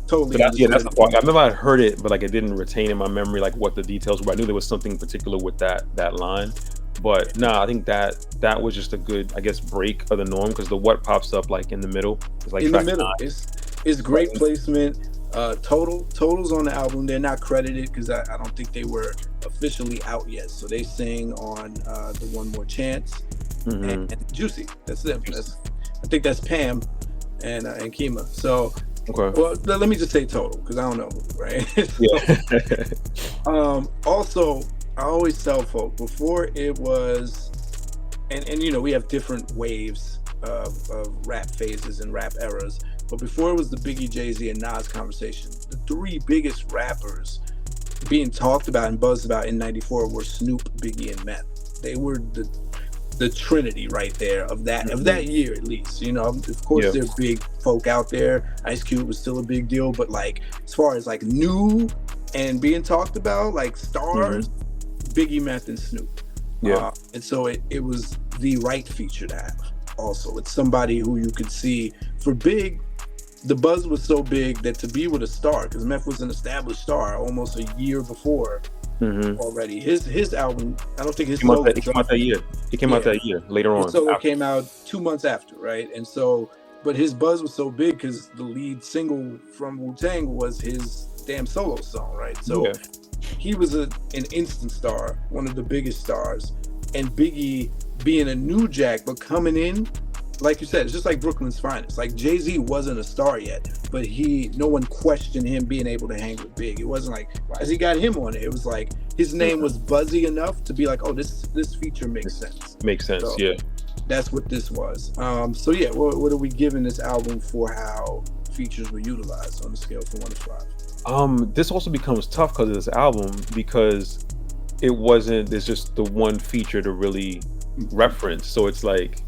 Speaker 1: totally.
Speaker 2: That's the part. I remember I heard it, but like it didn't retain in my memory like what the details were. I knew there was something particular with that line. But I think that was just a good, I guess, break of the norm, because the what pops up like in the middle. It's like
Speaker 1: in the middle. It's great placement. Total's on the album. They're not credited because I don't think they were officially out yet. So they sing on the One More Chance and Juicy. That's it. I think that's Pam and Kima. So
Speaker 2: Okay.
Speaker 1: well, let me just say Total because I don't know, right?
Speaker 2: Yeah.
Speaker 1: Also, I always tell folk before it was, and we have different waves of rap phases and rap eras. But before it was the Biggie, Jay-Z, and Nas conversation, the three biggest rappers being talked about and buzzed about in '94 were Snoop, Biggie, and Meth. They were the trinity right there of that year at least. Of course there are big folk out there. Ice Cube was still a big deal, but like as far as like new and being talked about, like stars, Biggie, Meth, and Snoop. And so it was the right feature to have. Also, it's somebody who you could see for Big. The buzz was so big that to be with a star, because Meth was an established star almost a year before already. His album, I don't think his solo
Speaker 2: came out that year. It came out that year later on.
Speaker 1: So it came out 2 months after, right? And so, but his buzz was so big because the lead single from Wu-Tang was his damn solo song, right? So he was an instant star, one of the biggest stars. And Biggie being a new jack, but coming in, like you said, it's just like Brooklyn's Finest. Like Jay-Z wasn't a star yet, but no one questioned him being able to hang with Big. It wasn't like, why has he got him on it? It was like his name was buzzy enough to be like, oh, this feature makes sense.
Speaker 2: Makes sense,
Speaker 1: so
Speaker 2: yeah.
Speaker 1: That's what this was. So yeah, what are we giving this album for how features were utilized on a scale from 1 to 5?
Speaker 2: This also becomes tough because of this album, because there's just the one feature to really reference. So it's like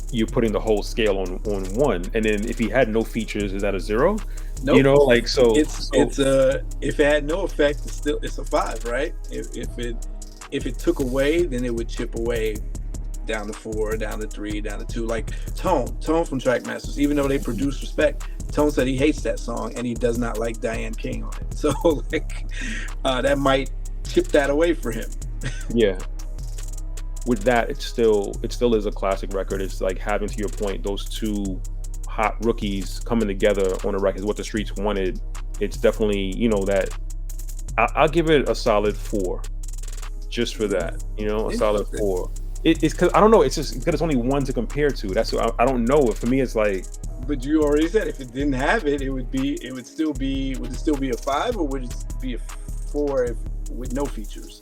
Speaker 2: you're putting the whole scale on one, and then if he had no features, is that a 0?
Speaker 1: Nope.
Speaker 2: It's
Speaker 1: if it had no effect, it's a 5, right? If it took away, then it would chip away down to 4, down to 3, down to 2. Like Tone from Trackmasters, even though they produced Respect, Tone said he hates that song and he does not like Diane King on it. So that might chip that away for him.
Speaker 2: Yeah. With that, it still is a classic record. It's like having, to your point, those two hot rookies coming together on a record is what the streets wanted. It's definitely, that I'll give it a solid 4 just for that, a solid 4. It's because I don't know, it's just because it's only one to compare to. That's what I don't know. For me, it's like,
Speaker 1: but you already said if it didn't have it, would it still be a 5, or would it be a 4 with no features?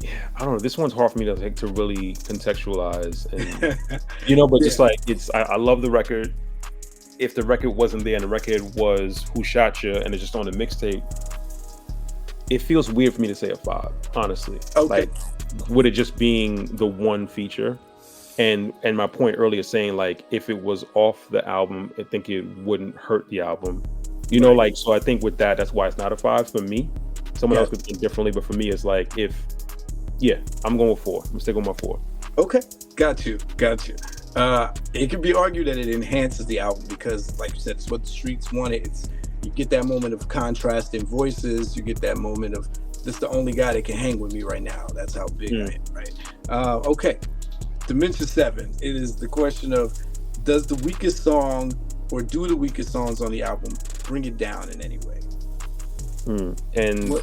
Speaker 2: Yeah, I don't know. This one's hard for me to really contextualize, and but just like I love the record. If the record wasn't there and the record was Who Shot Ya and it's just on the mixtape, it feels weird for me to say a 5, honestly.
Speaker 1: Okay.
Speaker 2: Like, with it just being the one feature, and my point earlier saying, like, if it was off the album, I think it wouldn't hurt the album. So I think with that's why it's not a 5 for me. Someone else could think differently, but for me, it's like I'm going with 4. I'm sticking with my 4.
Speaker 1: Okay, got you. It could be argued that it enhances the album because, like you said, it's what the streets wanted. You get that moment of contrast in voices. You get that moment of, this is the only guy that can hang with me right now. That's how big I am, right? Okay, Dimension 7. It is the question of, does the weakest song, or do the weakest songs on the album bring it down in any way?
Speaker 2: And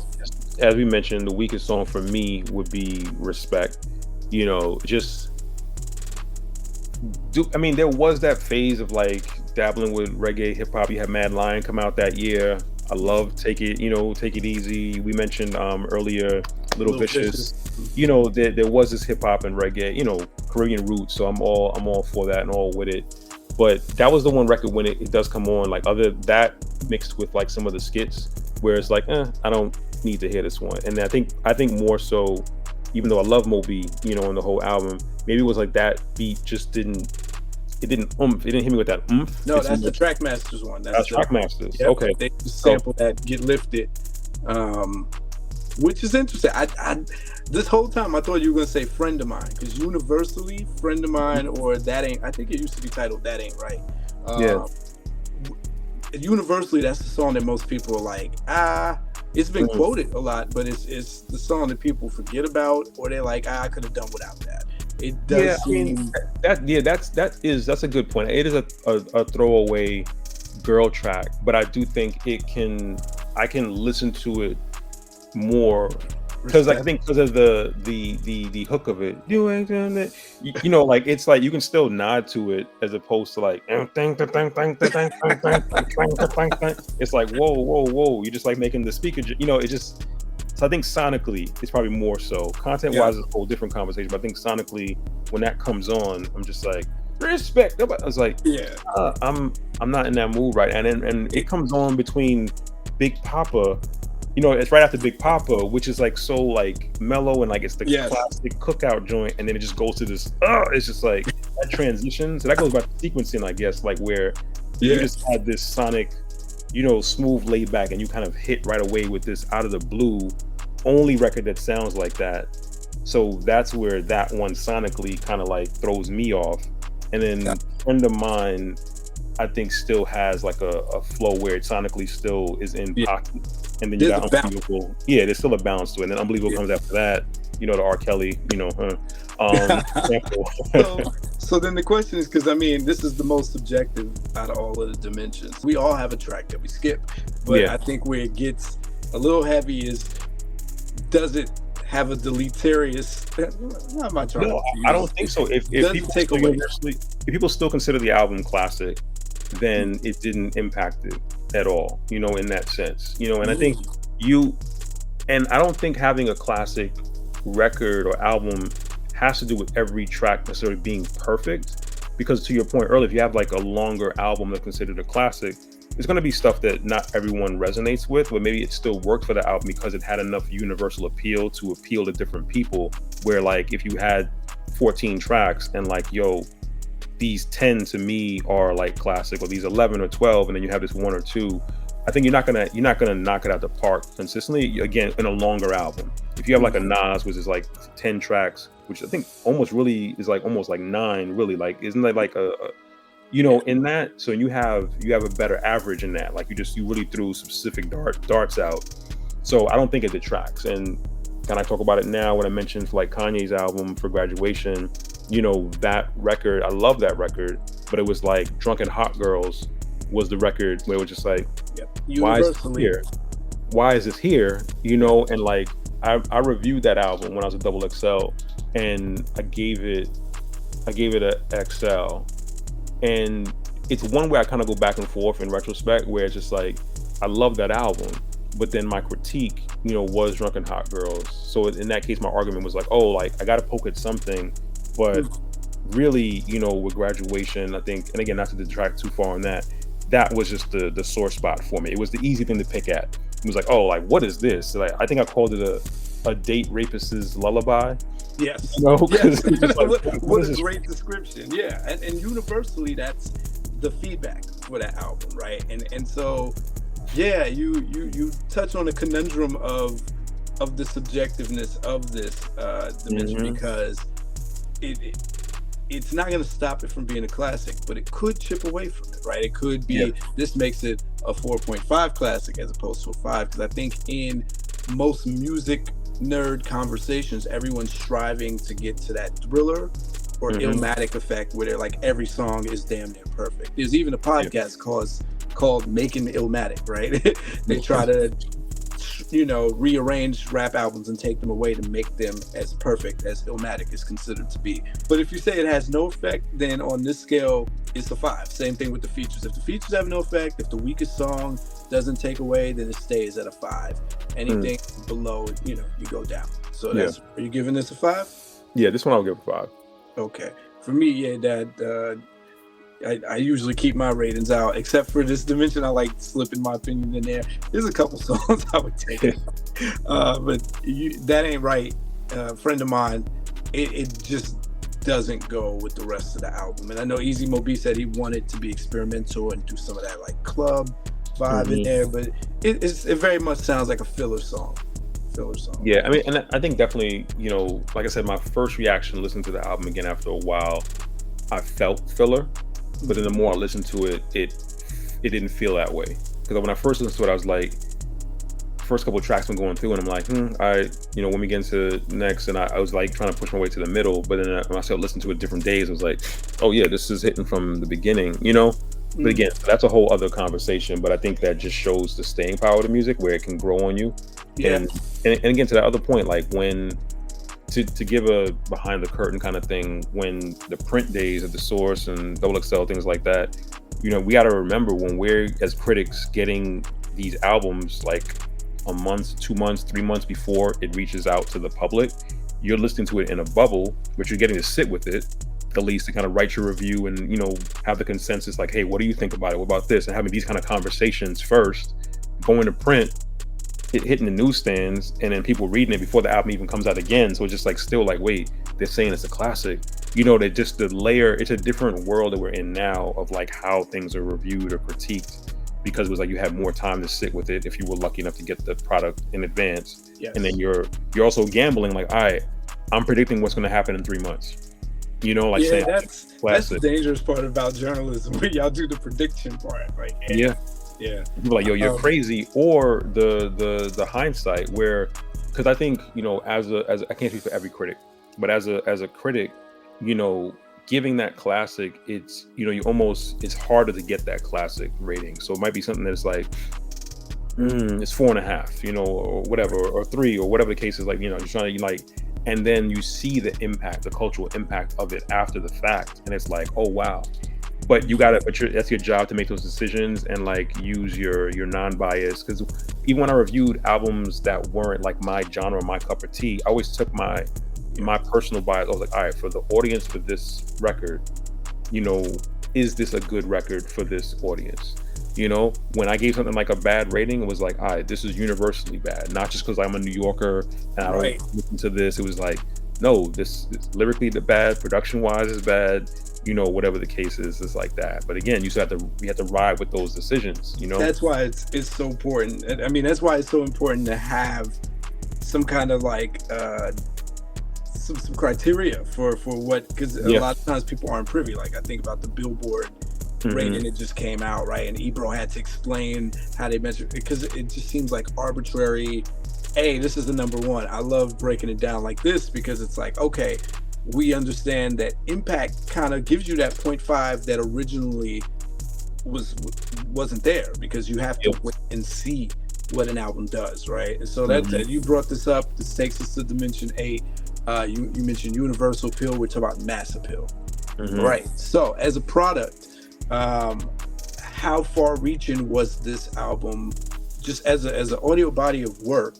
Speaker 2: as we mentioned, the weakest song for me would be Respect. There was that phase of like dabbling with reggae, hip hop. You had Mad Lion come out that year. I love Take It Easy. We mentioned earlier Little Vicious. There was this hip hop and reggae, Caribbean roots. So I'm all for that and all with it. But that was the one record when it does come on, like other that mixed with like some of the skits, where it's like, I don't need to hear this one. And I think more so, even though I love Moby, on the whole album, maybe it was like that beat just didn't hit me with that oomph.
Speaker 1: No, that's the Trackmasters one.
Speaker 2: That's Trackmasters.
Speaker 1: Yep,
Speaker 2: okay.
Speaker 1: They sample that, Get Lifted, which is interesting. I this whole time I thought you were gonna say Friend of Mine, because universally, Friend of Mine or That Ain't, I think it used to be titled That Ain't Right. Universally, that's the song that most people are like, it's been quoted a lot, but it's the song that people forget about, or they're like, I could have done without that. It does seem
Speaker 2: that's a good point. It is a throwaway girl track, but I do think I can listen to it more because like I think because of the hook of it, you ain't doing it. You know, like it's like you can still nod to it as opposed to like it's like whoa. You're just like making the speaker, you know, it just. So I think sonically, it's probably more so. Content-wise, it's a whole different conversation. But I think sonically, when that comes on, I'm just like, respect. I was like, I'm not in that mood right. And it comes on between Big Papa. You know, it's right after Big Papa, which is like so like mellow and like it's the classic cookout joint, and then it just goes to this. It's just like that transition. So that goes back to sequencing, I guess, like where you just had this sonic, you know, smooth, laid back, and you kind of hit right away with this out of the blue, only record that sounds like that. So that's where that one sonically kind of like throws me off. And then a friend of mine, I think still has like a flow where it sonically still is in pocket. And then you got Unbelievable. Yeah, there's still a balance to it. And then Unbelievable comes after that. You know, the R. Kelly, you know,
Speaker 1: So then the question is, because I mean, this is the most subjective out of all of the dimensions. We all have a track that we skip, but I think where it gets a little heavy is, does it have a deleterious? Not my trying.
Speaker 2: No, I don't think so. If people still consider the album classic, then it didn't impact it at all. You know, in that sense. You know, and I think I don't think having a classic record or album has to do with every track necessarily being perfect, because to your point earlier, if you have like a longer album that's considered a classic, there's going to be stuff that not everyone resonates with, but maybe it still worked for the album because it had enough universal appeal to appeal to different people, where like if you had 14 tracks and like, yo, these 10 to me are like classic, or these 11 or 12, and then you have this one or two, I think you're not gonna knock it out the park consistently. Again, in a longer album, if you have like a Nas, which is like 10 tracks, which I think almost really is like almost like 9, really, like isn't that like a you know, in that, so you have a better average in that. Like you really threw specific darts out. So I don't think it detracts. And can I talk about it now when I mentioned like Kanye's album for Graduation? You know, that record, I love that record, but it was like Drunken Hot Girls was the record where it was just like, why is this here? Why is this here? You know, and like I reviewed that album when I was at Double XL, and I gave it a XL. And it's one where I kind of go back and forth in retrospect, where it's just like, I love that album, but then my critique, you know, was Drunken Hot Girls. So in that case, my argument was like, oh, like I got to poke at something, but really, you know, with Graduation, I think, and again, not to detract too far on that, that was just the sore spot for me. It was the easy thing to pick at. It was like, oh, like what is this? Like I think I called it a date rapist's lullaby.
Speaker 1: Yes.
Speaker 2: You know,
Speaker 1: yes.
Speaker 2: Like,
Speaker 1: what a great description. Yeah, and universally, that's the feedback for that album, right? And so, yeah, you touch on the conundrum of the subjectiveness of this dimension, because it's not going to stop it from being a classic, but it could chip away from it, right? It could be, this makes it a 4.5 classic as opposed to a 5, because I think in most music nerd conversations, everyone's striving to get to that Thriller or Illmatic effect, where they're like, every song is damn near perfect. There's even a podcast called Making Illmatic, right? They try to, you know, rearrange rap albums and take them away to make them as perfect as Illmatic is considered to be. But if you say it has no effect, then on this scale, it's a 5. Same thing with the features. If the features have no effect, if the weakest song doesn't take away, then it stays at a 5. Anything below, you know, you go down. So that's, are you giving this a 5?
Speaker 2: Yeah, this one I'll give a 5.
Speaker 1: Okay. For me, I usually keep my ratings out, except for this dimension. I like slipping my opinion in there. There's a couple songs I would take it. But that ain't right. Friend of mine, it just doesn't go with the rest of the album. And I know Easy Mo B said he wanted to be experimental and do some of that like club vibe in there, but it very much sounds like a filler song. Yeah,
Speaker 2: I mean, and I think definitely, you know, like I said, my first reaction listening to the album again after a while, I felt filler, but then the more I listened to it, it didn't feel that way. Because when I first listened to it, I was like, first couple of tracks I'm going through, and I'm like, you know, when we get into next, and I was like trying to push my way to the middle, but then when I started listening to it different days, I was like, oh yeah, this is hitting from the beginning, you know. But again, that's a whole other conversation. But I think that just shows the staying power of the music, where it can grow on you.
Speaker 1: Yeah.
Speaker 2: And again, to that other point, like when to give a behind the curtain kind of thing, when the print days of the Source and Double XL, things like that, we got to remember, when we're as critics getting these albums like a month, 2 months, 3 months before it reaches out to the public, you're listening to it in a bubble, but you're getting to sit with it at least, to kind of write your review and have the consensus, like, hey, what do you think about it, what about this, and having these kind of conversations first, going to print, hitting the newsstands, and then people reading it before the album even comes out again. So it's just like, still like, wait, they're saying it's a classic. They just, the layer, it's a different world that we're in now of like how things are reviewed or critiqued, because it was like you had more time to sit with it if you were lucky enough to get the product in advance.
Speaker 1: Yes.
Speaker 2: And then you're also gambling, like, all right, I'm predicting what's going to happen in 3 months. Saying
Speaker 1: that's the dangerous part about journalism, where y'all do the prediction part. Like, yeah.
Speaker 2: People are like, yo, you're crazy. Or the hindsight, where, because I think, as I can't speak for every critic, but as a critic, giving that classic, it's, it's harder to get that classic rating. So it might be something that's like, it's 4.5, or whatever, or 3, or whatever the case is, like, just trying to and then you see the impact, the cultural impact of it after the fact, and it's like, oh wow. But that's your job, to make those decisions and like use your non-bias. Because even when I reviewed albums that weren't like my genre, my cup of tea, I always took my personal bias. I was like, all right, for the audience for this record, is this a good record for this audience? When I gave something like a bad rating, it was like, all right, this is universally bad, not just because I'm a New Yorker and I don't listen to this. It was like, no, this is lyrically the bad, production wise is bad, whatever the case is, it's like that. But again, you have to ride with those decisions.
Speaker 1: That's why it's so important. I mean, that's why it's so important to have some kind of like some criteria for what, because a lot of times people aren't privy. Like, I think about the Billboard rating that just came out, right? And Ebro had to explain how they measure it, because it just seems like arbitrary. Hey, this is the number one. I love breaking it down like this, because it's like, okay, we understand that impact kind of gives you that 0.5 that originally wasn't there, because you have to wait and see what an album does, right? And so that you brought this up. This takes us to Dimension 8. You mentioned universal appeal. We're talking about mass appeal, right? So as a product, how far-reaching was this album, just as an audio body of work?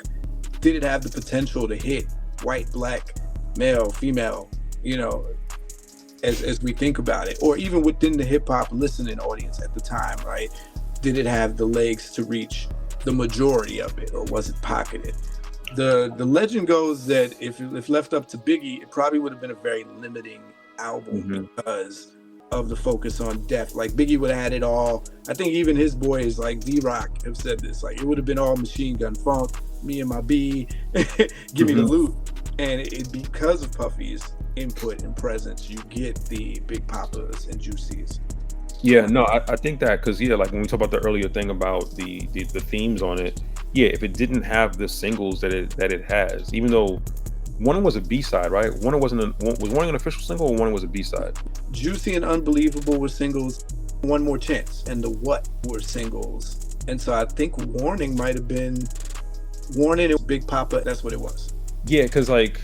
Speaker 1: Did it have the potential to hit white, black, male, female, as we think about it, or even within the hip-hop listening audience at the time, right? Did it have the legs to reach the majority of it, or was it pocketed? The legend goes that if left up to Biggie, it probably would have been a very limiting album, because of the focus on depth. Like, Biggie would have had it all. I think even his boys like D-Rock have said this, like, it would have been all Machine Gun Funk, me and my B, give me the loot. And it because of Puffy's input and presence, you get the Big Papas and Juicies.
Speaker 2: Yeah, no, I think that, because like when we talk about the earlier thing about the themes on it, if it didn't have the singles that it has, even though one was a B-side, right? Was one an official single, or one was a B-side?
Speaker 1: Juicy and Unbelievable were singles. One More Chance and The What were singles. And so I think Warning might have been Warning and Big Papa. That's what it was.
Speaker 2: Yeah, because like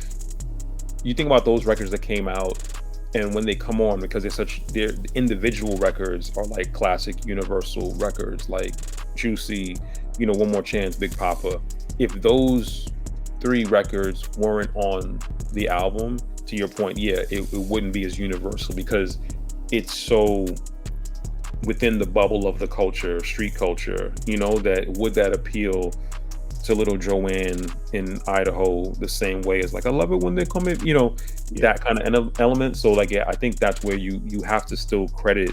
Speaker 2: you think about those records that came out, and when they come on, because their individual records are like classic universal records, like Juicy, One More Chance, Big Papa. If those 3 records weren't on the album, to your point, it wouldn't be as universal, because it's so within the bubble of the culture, street culture, that appeal to little Joanne in Idaho the same way as like, I love it when they come in, that kind of element. So like, I think that's where you have to still credit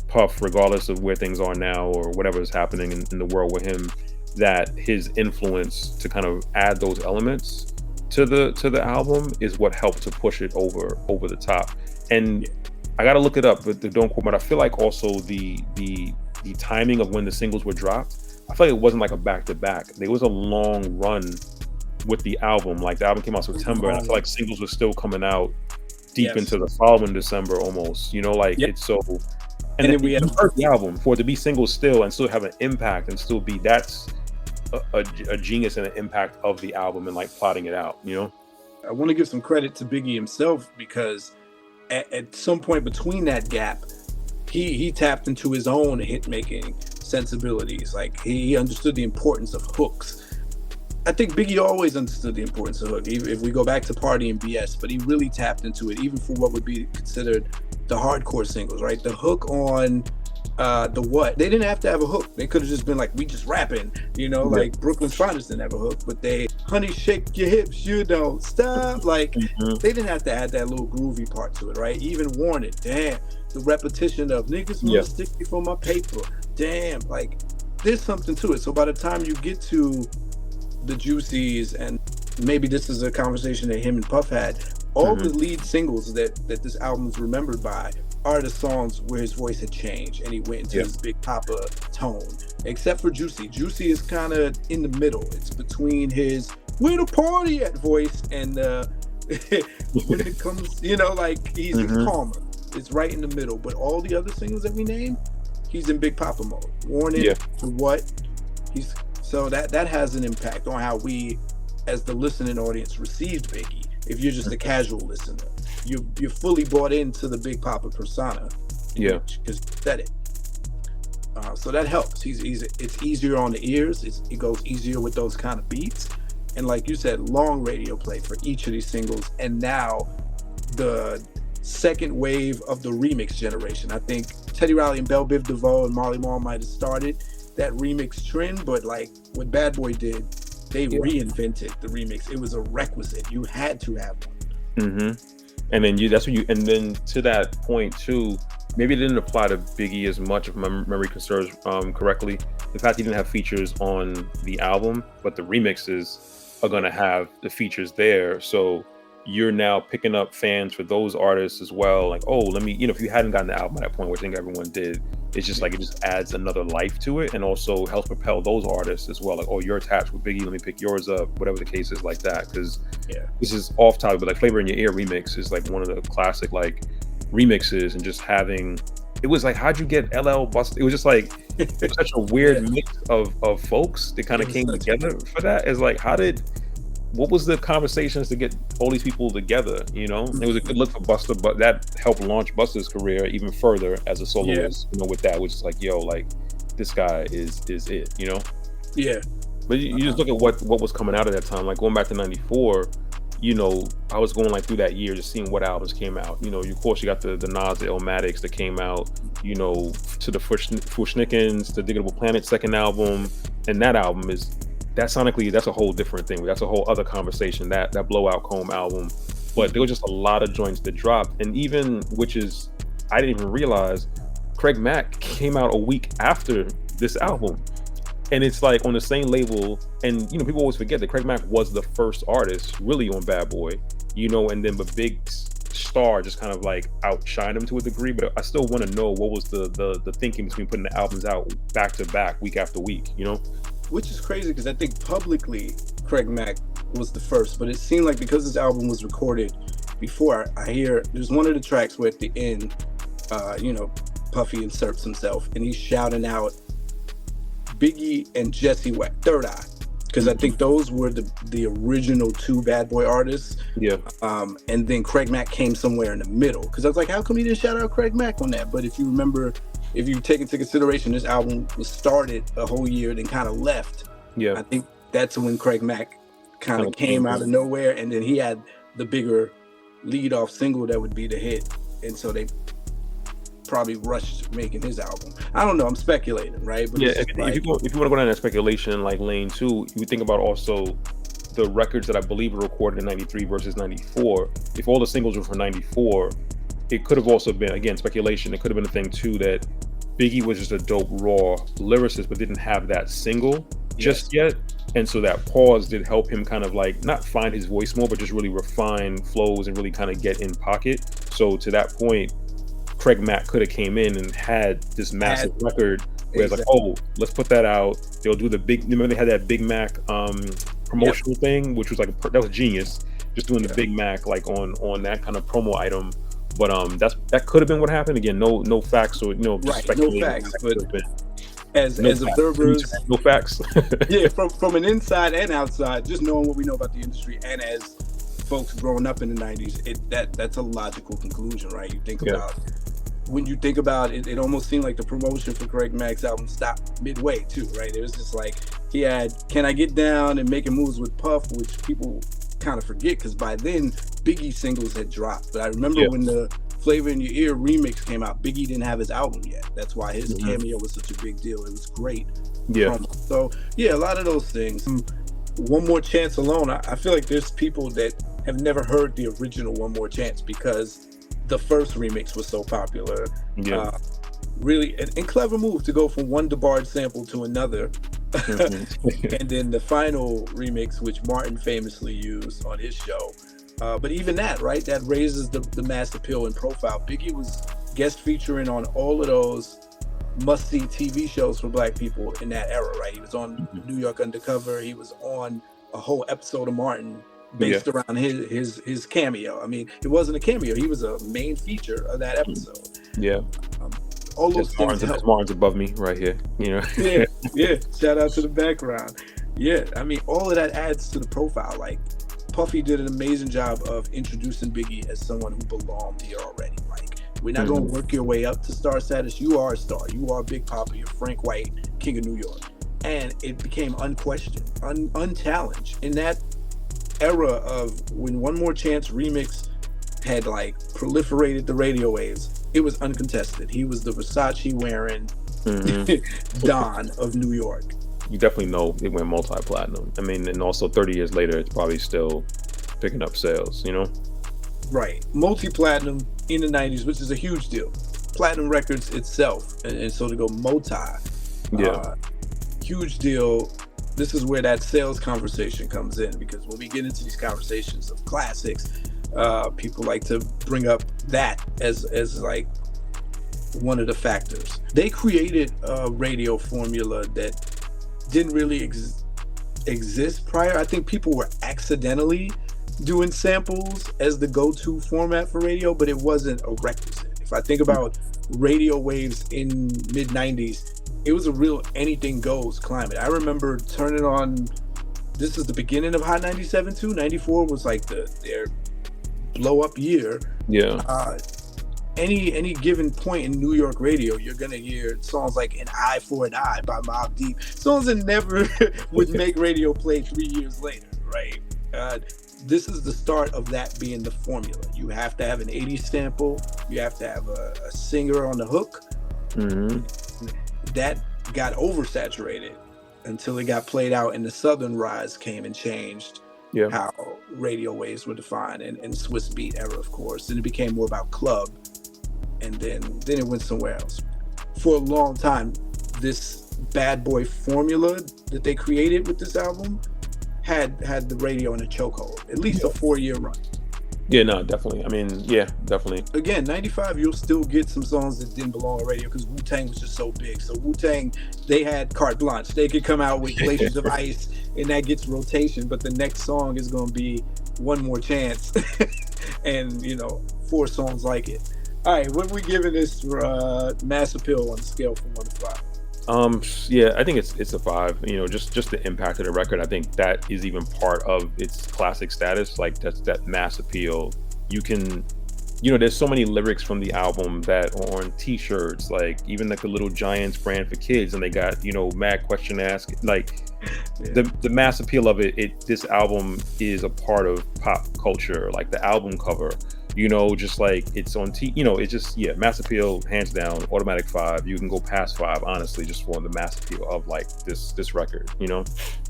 Speaker 2: Puff, regardless of where things are now or whatever is happening in the world with him, that his influence to kind of add those elements to the album is what helped to push it over the top. And I got to look it up, but don't quote me. But I feel like also the timing of when the singles were dropped, I feel like it wasn't like a back-to-back. There was a long run with the album. Like, the album came out September, and I feel like singles were still coming out deep into the following December almost. It's so And
Speaker 1: then
Speaker 2: then
Speaker 1: we
Speaker 2: you
Speaker 1: have
Speaker 2: heard the album for it to be single still and still have an impact and still be that's a genius and an impact of the album and like plotting it out, you know?
Speaker 1: I want to give some credit to Biggie himself because at some point between that gap, he tapped into his own hit making sensibilities. Like he understood the importance of hooks. I think Biggie always understood the importance of hook. If we go back to Party and BS, but he really tapped into it, even for what would be considered the hardcore singles, right? The hook on the What, they didn't have to have a hook. They could have just been like, we just rapping, you know, like Brooklyn's Finest didn't have a hook, but they, honey, shake your hips, you don't stop. Like they didn't have to add that little groovy part to it, right? Even Warn It, damn, the repetition of niggas wanna stick me for my paper, damn, like there's something to it. So by the time you get to the Juicies, and maybe this is a conversation that him and Puff had, all the lead singles that this album is remembered by are the songs where his voice had changed and he went into his Big Papa tone. Except for Juicy. Juicy is kind of in the middle. It's between his "where the party at" voice and when it comes, you know, like he's calmer. It's right in the middle. But all the other singles that we named, he's in Big Papa mode. Warn It, For What, he's so that has an impact on how we, as the listening audience, received Biggie. If you're just a casual listener, you're fully bought into the Big Papa persona. Because you said it. So that helps. It's easier on the ears. It goes easier with those kind of beats. And like you said, long radio play for each of these singles. And now the second wave of the remix generation. I think Teddy Riley and Belle Biv DeVoe and Marley Marl might have started that remix trend, but like what Bad Boy did, they reinvented the remix. It was a requisite. You had to have one.
Speaker 2: And then and then to that point too, maybe it didn't apply to Biggie as much, if my memory serves correctly. The fact he didn't have features on the album, but the remixes are gonna have the features there. So you're now picking up fans for those artists as well. Like, oh, let me, if you hadn't gotten the album at that point, which I think everyone did, it's just like it just adds another life to it and also helps propel those artists as well. Like, oh, you're attached with Biggie, let me pick yours up, whatever the case is like that. Because this is off topic, but like Flavor in Your Ear remix is like one of the classic like remixes, and just having, it was like, how'd you get LL Bust? It was just like, it was such a weird mix of folks that kind of came together for that. It's like, what was the conversations to get all these people together? It was a good look for Busta, but that helped launch Busta's career even further as a soloist. With that, which is like, yo, like this guy is it. But you just look at what was coming out of that time. Like going back to '94, I was going like through that year, just seeing what albums came out. Of course, you got the Nas, the Illmatics that came out. To the Fushnikins, the Diggable Planet second album, and that album is. That sonically, that's a whole different thing. That's a whole other conversation, that Blowout Comb album. But there was just a lot of joints that dropped. And even, which is, I didn't even realize, Craig Mack came out a week after this album. And it's like on the same label. And, people always forget that Craig Mack was the first artist really on Bad Boy, and then but Big Star just kind of like outshined him to a degree. But I still want to know what was the thinking between putting the albums out back to back, week after week,
Speaker 1: Which is crazy because I think publicly Craig Mack was the first, but it seemed like because this album was recorded before, I hear there's one of the tracks where at the end, Puffy inserts himself and he's shouting out Biggie and Jesse Wack, Third Eye, because I think those were the original two Bad Boy artists. And then Craig Mack came somewhere in the middle because I was like, how come he didn't shout out Craig Mack on that? But if you remember, if you take into consideration this album was started a whole year, then kind of left. I think that's when Craig Mack kind of came out of nowhere, and then he had the bigger lead-off single that would be the hit, and so they probably rushed making his album. I don't know. I'm speculating, right? But
Speaker 2: if you want to go down that speculation like lane too, you think about also the records that I believe were recorded in '93 versus '94. If all the singles were from '94. It could have also been, again, speculation. It could have been a thing too that Biggie was just a dope raw lyricist, but didn't have that single just yet. And so that pause did help him kind of like not find his voice more, but just really refine flows and really kind of get in pocket. So to that point, Craig Mack could have came in and had this massive record where it's like, oh, let's put that out. They'll do the big, remember they had that Big Mac promotional thing, which was like, that was genius. Just doing the Big Mac like on that kind of promo item. But that could have been what happened. Again, no facts, or just
Speaker 1: Right, no
Speaker 2: speculating.
Speaker 1: facts,
Speaker 2: That
Speaker 1: but
Speaker 2: could have been
Speaker 1: as
Speaker 2: no
Speaker 1: as
Speaker 2: facts.
Speaker 1: observers,
Speaker 2: No facts.
Speaker 1: yeah, from an inside and outside, just knowing what we know about the industry, and as folks growing up in the '90s, that's a logical conclusion, right? You think
Speaker 2: Yeah.
Speaker 1: about when you think about it, it almost seemed like the promotion for Craig Mack's album stopped midway too, right? It was just like he had "Can I Get Down" and "Making Moves with Puff," which people kind of forget because by then Biggie singles had dropped. But I remember
Speaker 2: Yeah.
Speaker 1: when the Flavor in Your Ear remix came out, Biggie didn't have his album yet. That's why his
Speaker 2: Mhm.
Speaker 1: cameo was such a big deal. It was great.
Speaker 2: Yeah.
Speaker 1: So yeah, a lot of those things. One More Chance alone, I feel like there's people that have never heard the original One More Chance because the first remix was so popular.
Speaker 2: Yeah.
Speaker 1: Really, and clever move to go from one DeBarge sample to another.
Speaker 2: Mhm.
Speaker 1: And then the final remix, which Martin famously used on his show. But even that, right, that raises the mass appeal and profile. Biggie was guest featuring on all of those must-see TV shows for Black people in that era, right? He was on New York Undercover. He was on a whole episode of Martin based around his cameo. I mean, it wasn't a cameo. He was a main feature of that episode.
Speaker 2: Yeah.
Speaker 1: All those things help.
Speaker 2: Martin's above me right here.
Speaker 1: Yeah. Shout out to the background. Yeah, I mean, all of that adds to the profile. Like, Puffy did an amazing job of introducing Biggie as someone who belonged here already. Like, we're not going to work your way up to star status. You are a star. You are Big Papa. You're Frank White, King of New York. And it became unquestioned, unchallenged. In that era of when One More Chance remix had like proliferated the radio waves, it was uncontested. He was the Versace wearing Don of New York.
Speaker 2: You definitely know it went multi-platinum. I mean, and also 30 years later, it's probably still picking up sales,
Speaker 1: Right. Multi-platinum in the 90s, which is a huge deal. Platinum Records itself. And so to go multi, huge deal. This is where that sales conversation comes in, because when we get into these conversations of classics, people like to bring up that as like one of the factors. They created a radio formula that didn't really exist prior. I think people were accidentally doing samples as the go-to format for radio, but it wasn't a requisite. If I think about radio waves in mid-90s, it was a real anything goes climate. I remember turning on, this is the beginning of Hot 97 too. 94 was like their blow up year.
Speaker 2: Yeah.
Speaker 1: Any given point in New York radio, you're gonna hear songs like "An Eye for an Eye" by Mobb Deep, songs that never would make radio play 3 years later, right? This is the start of that being the formula. You have to have an 80s sample. You have to have a singer on the hook. That got oversaturated until it got played out, and the Southern Rise came and changed how radio waves were defined, and Swiss Beat era, of course. Then it became more about club, and then it went somewhere else. For a long time, this bad boy formula that they created with this album had the radio in a chokehold, at least a 4-year run.
Speaker 2: Yeah, no, definitely. I mean, yeah, definitely.
Speaker 1: Again, 95, you'll still get some songs that didn't belong on radio because Wu-Tang was just so big. So Wu-Tang, they had carte blanche. They could come out with Glaciers of Ice, and that gets rotation, but the next song is going to be One More Chance, and, 4 songs like it. All right, what are we giving this for mass appeal on the scale from 1 to 5?
Speaker 2: Yeah, I think it's a 5. Just the impact of the record. I think that is even part of its classic status. Like that mass appeal. You can, there's so many lyrics from the album that are on T-shirts. Like even like the Little Giants brand for kids, and they got mad question ask. Like the mass appeal of it. This album is a part of pop culture. Like the album cover. Just like it's on it's just, mass appeal, hands down, automatic 5. You can go past 5, honestly, just for the mass appeal of like this record,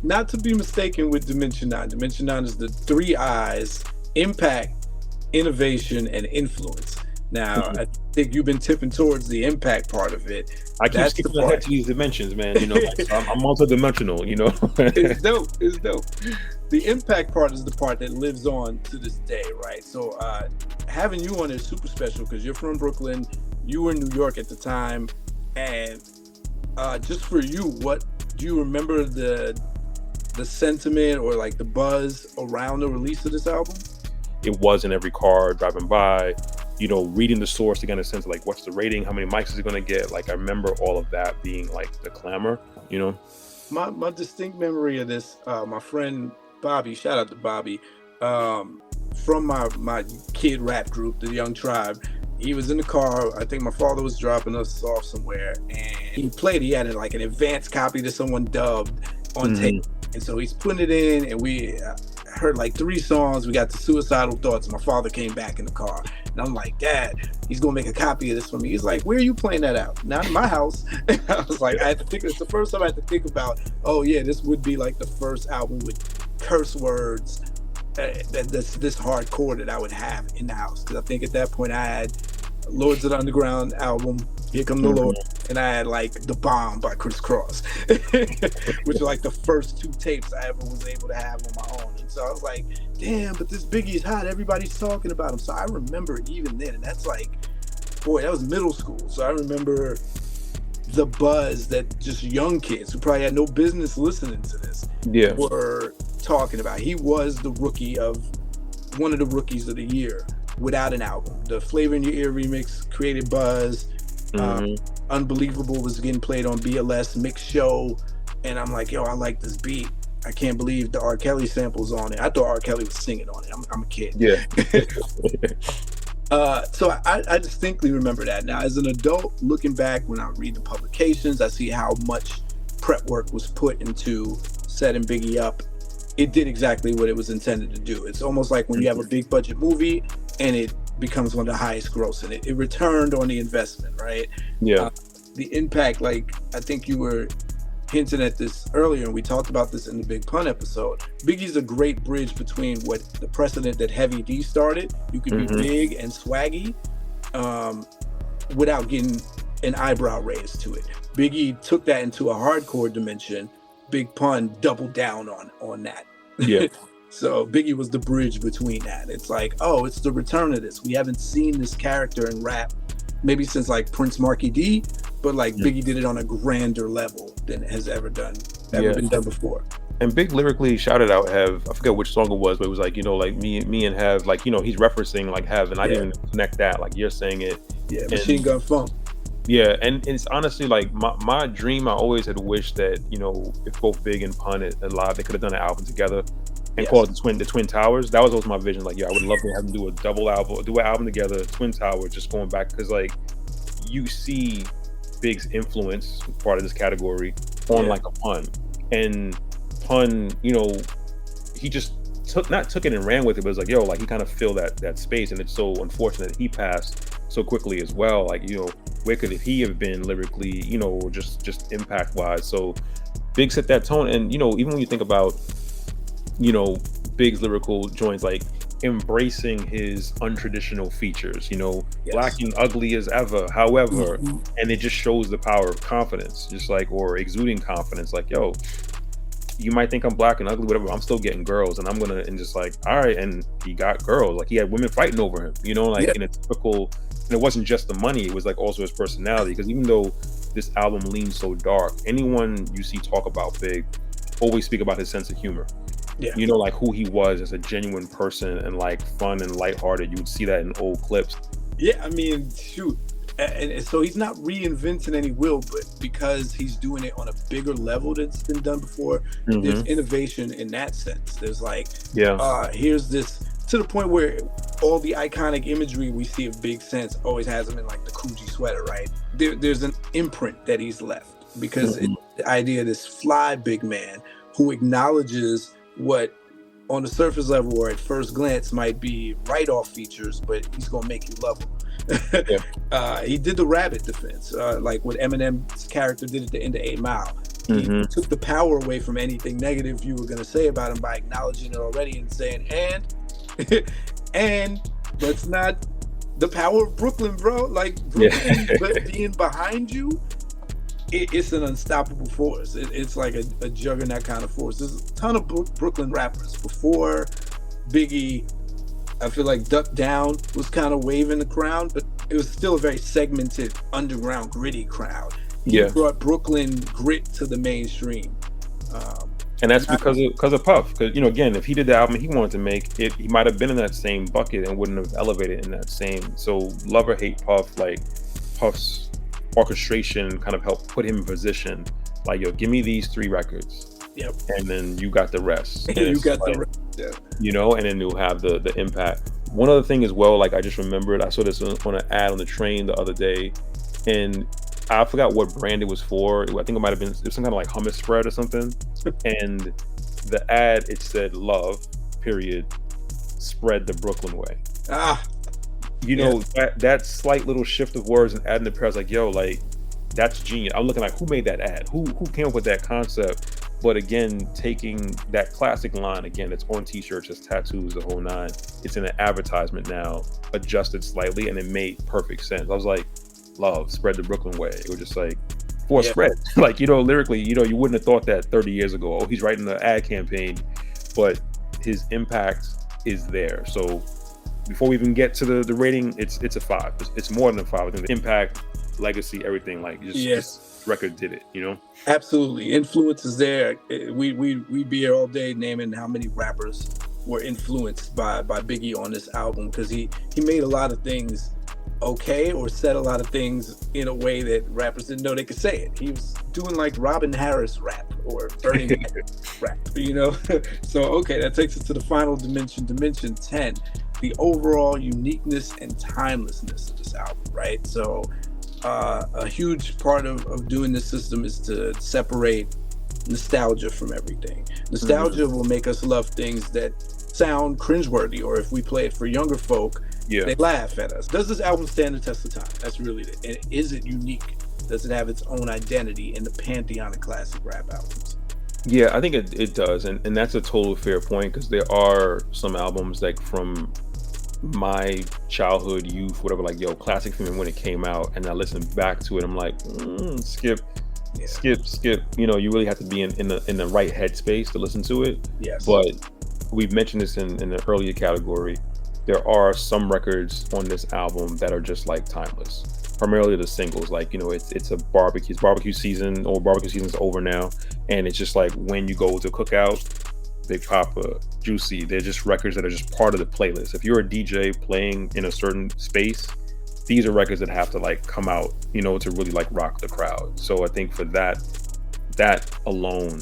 Speaker 1: Not to be mistaken with Dimension 9. Dimension 9 is the 3 I's: impact, innovation, and influence. Now, I think you've been tipping towards the impact part of it.
Speaker 2: I keep skipping ahead to these dimensions, man. I'm multi-dimensional,
Speaker 1: It's dope. It's dope. The impact part is the part that lives on to this day, right? So having you on is super special because you're from Brooklyn, you were in New York at the time, and just for you, what do you remember the sentiment or like the buzz around the release of this album?
Speaker 2: It was in every car driving by. reading the source to get a sense of like what's the rating, how many mics is it going to get. Like I remember all of that being like the clamor.
Speaker 1: My distinct memory of this, my friend Bobby, shout out to Bobby, from my kid rap group, the Young Tribe. He was in the car. I think my father was dropping us off somewhere, and he had like an advanced copy that someone dubbed on tape, and so he's putting it in, and we heard like 3 songs. We got the Suicidal Thoughts. My father came back in the car, and I'm like, Dad, he's gonna make a copy of this for me. He's like, where are you playing that out? Not in my house. I was like, I had to think. It's the first time I had to think about, oh yeah, this would be like the first album with curse words, this hardcore that I would have in the house. Because I think at that point I had Lords of the Underground album, Here Come the Lord, and I had like The Bomb by Criss Cross, which are like the first 2 tapes I ever was able to have on my own. And so I was like, damn, but this Biggie's hot. Everybody's talking about him. So I remember even then, and that's like, boy, that was middle school. So I remember the buzz that just young kids who probably had no business listening to this were talking about. He was one of the rookies of the year without an album. The Flavor in Your Ear remix created buzz. Unbelievable was getting played on BLS Mix Show, and I'm like, yo, I like this beat. I can't believe the R. Kelly samples on it. I thought R. Kelly was singing on it. I'm a kid.
Speaker 2: Yeah.
Speaker 1: So I distinctly remember that. Now, as an adult, looking back, when I read the publications, I see how much prep work was put into setting Biggie up. It did exactly what it was intended to do. It's almost like when you have a big budget movie and it becomes one of the highest grossing. It returned on the investment, right?
Speaker 2: Yeah.
Speaker 1: The impact, like I think you were hinting at this earlier, and we talked about this in the Big Pun episode. Biggie's a great bridge between what the precedent that Heavy D started. You could be big and swaggy without getting an eyebrow raised to it. Biggie took that into a hardcore dimension. Big Pun doubled down on that.
Speaker 2: Yeah.
Speaker 1: So Biggie was the bridge between that. It's like, oh, it's the return of this. We haven't seen this character in rap maybe since like Prince Marky D, but like Biggie did it on a grander level than it has ever been done before.
Speaker 2: And Big lyrically shouted out Hev. I forget which song it was, but it was like, like me and Hev, like, he's referencing like Hev, and I didn't even connect that. Like you're saying it.
Speaker 1: Yeah, Machine Gun Funk.
Speaker 2: Yeah, and it's honestly like my dream. I always had wished that, if both Big and Pun and Live, they could have done an album together and called it the Twin Towers. That was always my vision. Like, I would love to have them do a double album, do an album together, Twin Towers, just going back, because like you see Big's influence, part of this category, on like a Pun, and Pun, he just took it and ran with it, but it's like, like he kind of filled that space, and it's so unfortunate that he passed so quickly as well. Like, where could he have been lyrically, just impact wise? So Big set that tone, and even when you think about Big's lyrical joints, like embracing his untraditional features, black and ugly as ever, however, and it just shows the power of confidence, just like, or exuding confidence, like, you might think I'm black and ugly, whatever, I'm still getting girls, and and just like, all right, and he got girls, like he had women fighting over him, in a typical, and it wasn't just the money, it was like also his personality, because even though this album leans so dark, anyone you see talk about Big always speak about his sense of humor.
Speaker 1: Yeah.
Speaker 2: Like who he was as a genuine person, and like fun and lighthearted. You would see that in old clips.
Speaker 1: Yeah, I mean, shoot. And so he's not reinventing any wheel, but because he's doing it on a bigger level that's been done before, there's innovation in that sense. There's like, here's this, to the point where all the iconic imagery we see of Big Sense always has him in like the Coogee sweater, right? There's an imprint that he's left, because it's the idea of this fly big man who acknowledges what on the surface level or at first glance might be write-off features, but he's gonna make you love him. He did the rabbit defense, like what Eminem's character did at the end of 8 Mile. He took the power away from anything negative you were gonna say about him by acknowledging it already and saying, and let's not, the power of Brooklyn, bro, like Brooklyn being behind you, it's an unstoppable force. It's like a juggernaut kind of force. There's a ton of Brooklyn rappers before Biggie. I feel like Duck Down was kind of waving the crown, but it was still a very segmented, underground, gritty crowd. He brought Brooklyn grit to the mainstream.
Speaker 2: And that's because of Puff. Because again, if he did the album he wanted to make, he might have been in that same bucket and wouldn't have elevated in that same. So love or hate Puff, like Puff's orchestration kind of helped put him in position. Like, yo, give me these 3 records,
Speaker 1: Yep.
Speaker 2: and then you got the rest. And
Speaker 1: You got the rest. Yeah.
Speaker 2: And then you'll have the impact. One other thing as well, like I just remembered, I saw this on an ad on the train the other day, and I forgot what brand it was for. I think it might have been some kind of like hummus spread or something. And the ad, it said "Love, period, spread the Brooklyn way." That slight little shift of words and adding the pair, I was like, yo, like that's genius. I'm looking like, who made that ad? Who came up with that concept? But again, taking that classic line, again, it's on t-shirts, it's tattoos, the whole 9. It's in an advertisement now, adjusted slightly, and it made perfect sense. I was like, love, spread the Brooklyn way. It was just like, for a spread. Like, lyrically, you wouldn't have thought that 30 years ago. Oh, he's writing an ad campaign, but his impact is there. So before we even get to the rating, it's a 5. It's more than a 5. I think the impact, legacy, everything, like this record did it,
Speaker 1: Absolutely. Influence is there. We'd be here all day naming how many rappers were influenced by Biggie on this album, because he made a lot of things okay, or said a lot of things in a way that rappers didn't know they could say it. He was doing like Robin Harris rap or Bernie Mac rap, So okay, that takes us to the final dimension 10, the overall uniqueness and timelessness of this album, right? So a huge part of doing this system is to separate nostalgia from everything. Nostalgia will make us love things that sound cringeworthy, or if we play it for younger folk, they laugh at us. Does this album stand the test of time? That's really it. And is it unique? Does it have its own identity in the pantheon of classic rap albums?
Speaker 2: Yeah, I think it does, and that's a total fair point, because there are some albums like from my childhood, youth, whatever, like, yo, classic for me when it came out, and I listen back to it, I'm like, skip. You really have to be in the right headspace to listen to it.
Speaker 1: Yes.
Speaker 2: But we've mentioned this in the earlier category. There are some records on this album that are just like timeless. Primarily the singles, like, it's barbecue season, or barbecue season's over now, and it's just like when you go to cookout, Big Papa, Juicy, they're just records that are just part of the playlist. If you're a DJ playing in a certain space, these are records that have to like come out, to really like rock the crowd. So I think for that alone,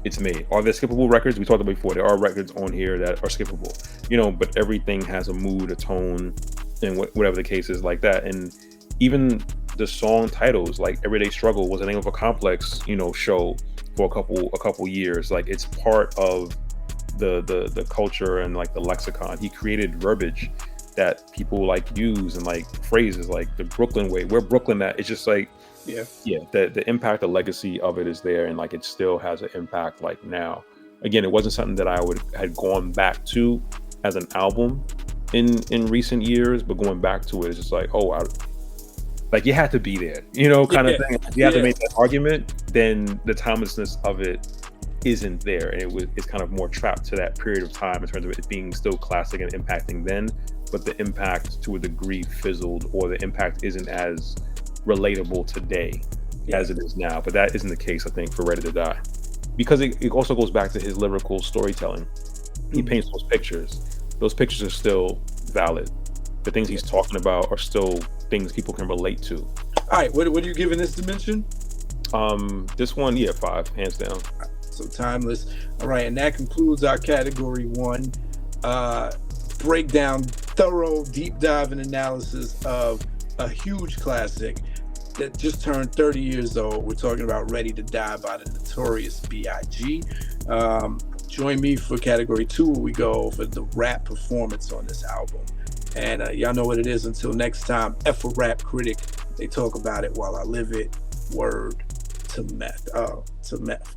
Speaker 2: it's made. Are there skippable records? We talked about before. There are records on here that are skippable, but everything has a mood, a tone, and whatever the case is like that. And even the song titles, like Everyday Struggle was the name of a Complex, show for a couple years. Like, it's part of the culture and like the lexicon. He created verbiage that people like use, and like phrases like the Brooklyn way, where Brooklyn at. It's just like, the impact, the legacy of it is there, and like it still has an impact. Like now, again, it wasn't something that I had gone back to as an album in recent years, but going back to it is just like, like you had to be there, kind of thing. If you have to make that argument, then the timelessness of it isn't there, and it's kind of more trapped to that period of time in terms of it being still classic and impacting then, but the impact to a degree fizzled, or the impact isn't as relatable today as it is now. But that isn't the case, I think, for Ready to Die, because it also goes back to his lyrical storytelling. He paints those pictures. Those pictures are still valid. The things he's talking about are still things people can relate to.
Speaker 1: All right, what are you giving this dimension?
Speaker 2: This one, 5, hands down.
Speaker 1: So timeless. All right, and that concludes our category 1 breakdown, thorough deep dive and analysis of a huge classic that just turned 30 years old. We're talking about Ready to Die by the Notorious B.I.G. Join me for category 2, where we go over the rap performance on this album. And y'all know what it is. Until next time, F a rap critic. They talk about it while I live it. Word to meth. To meth.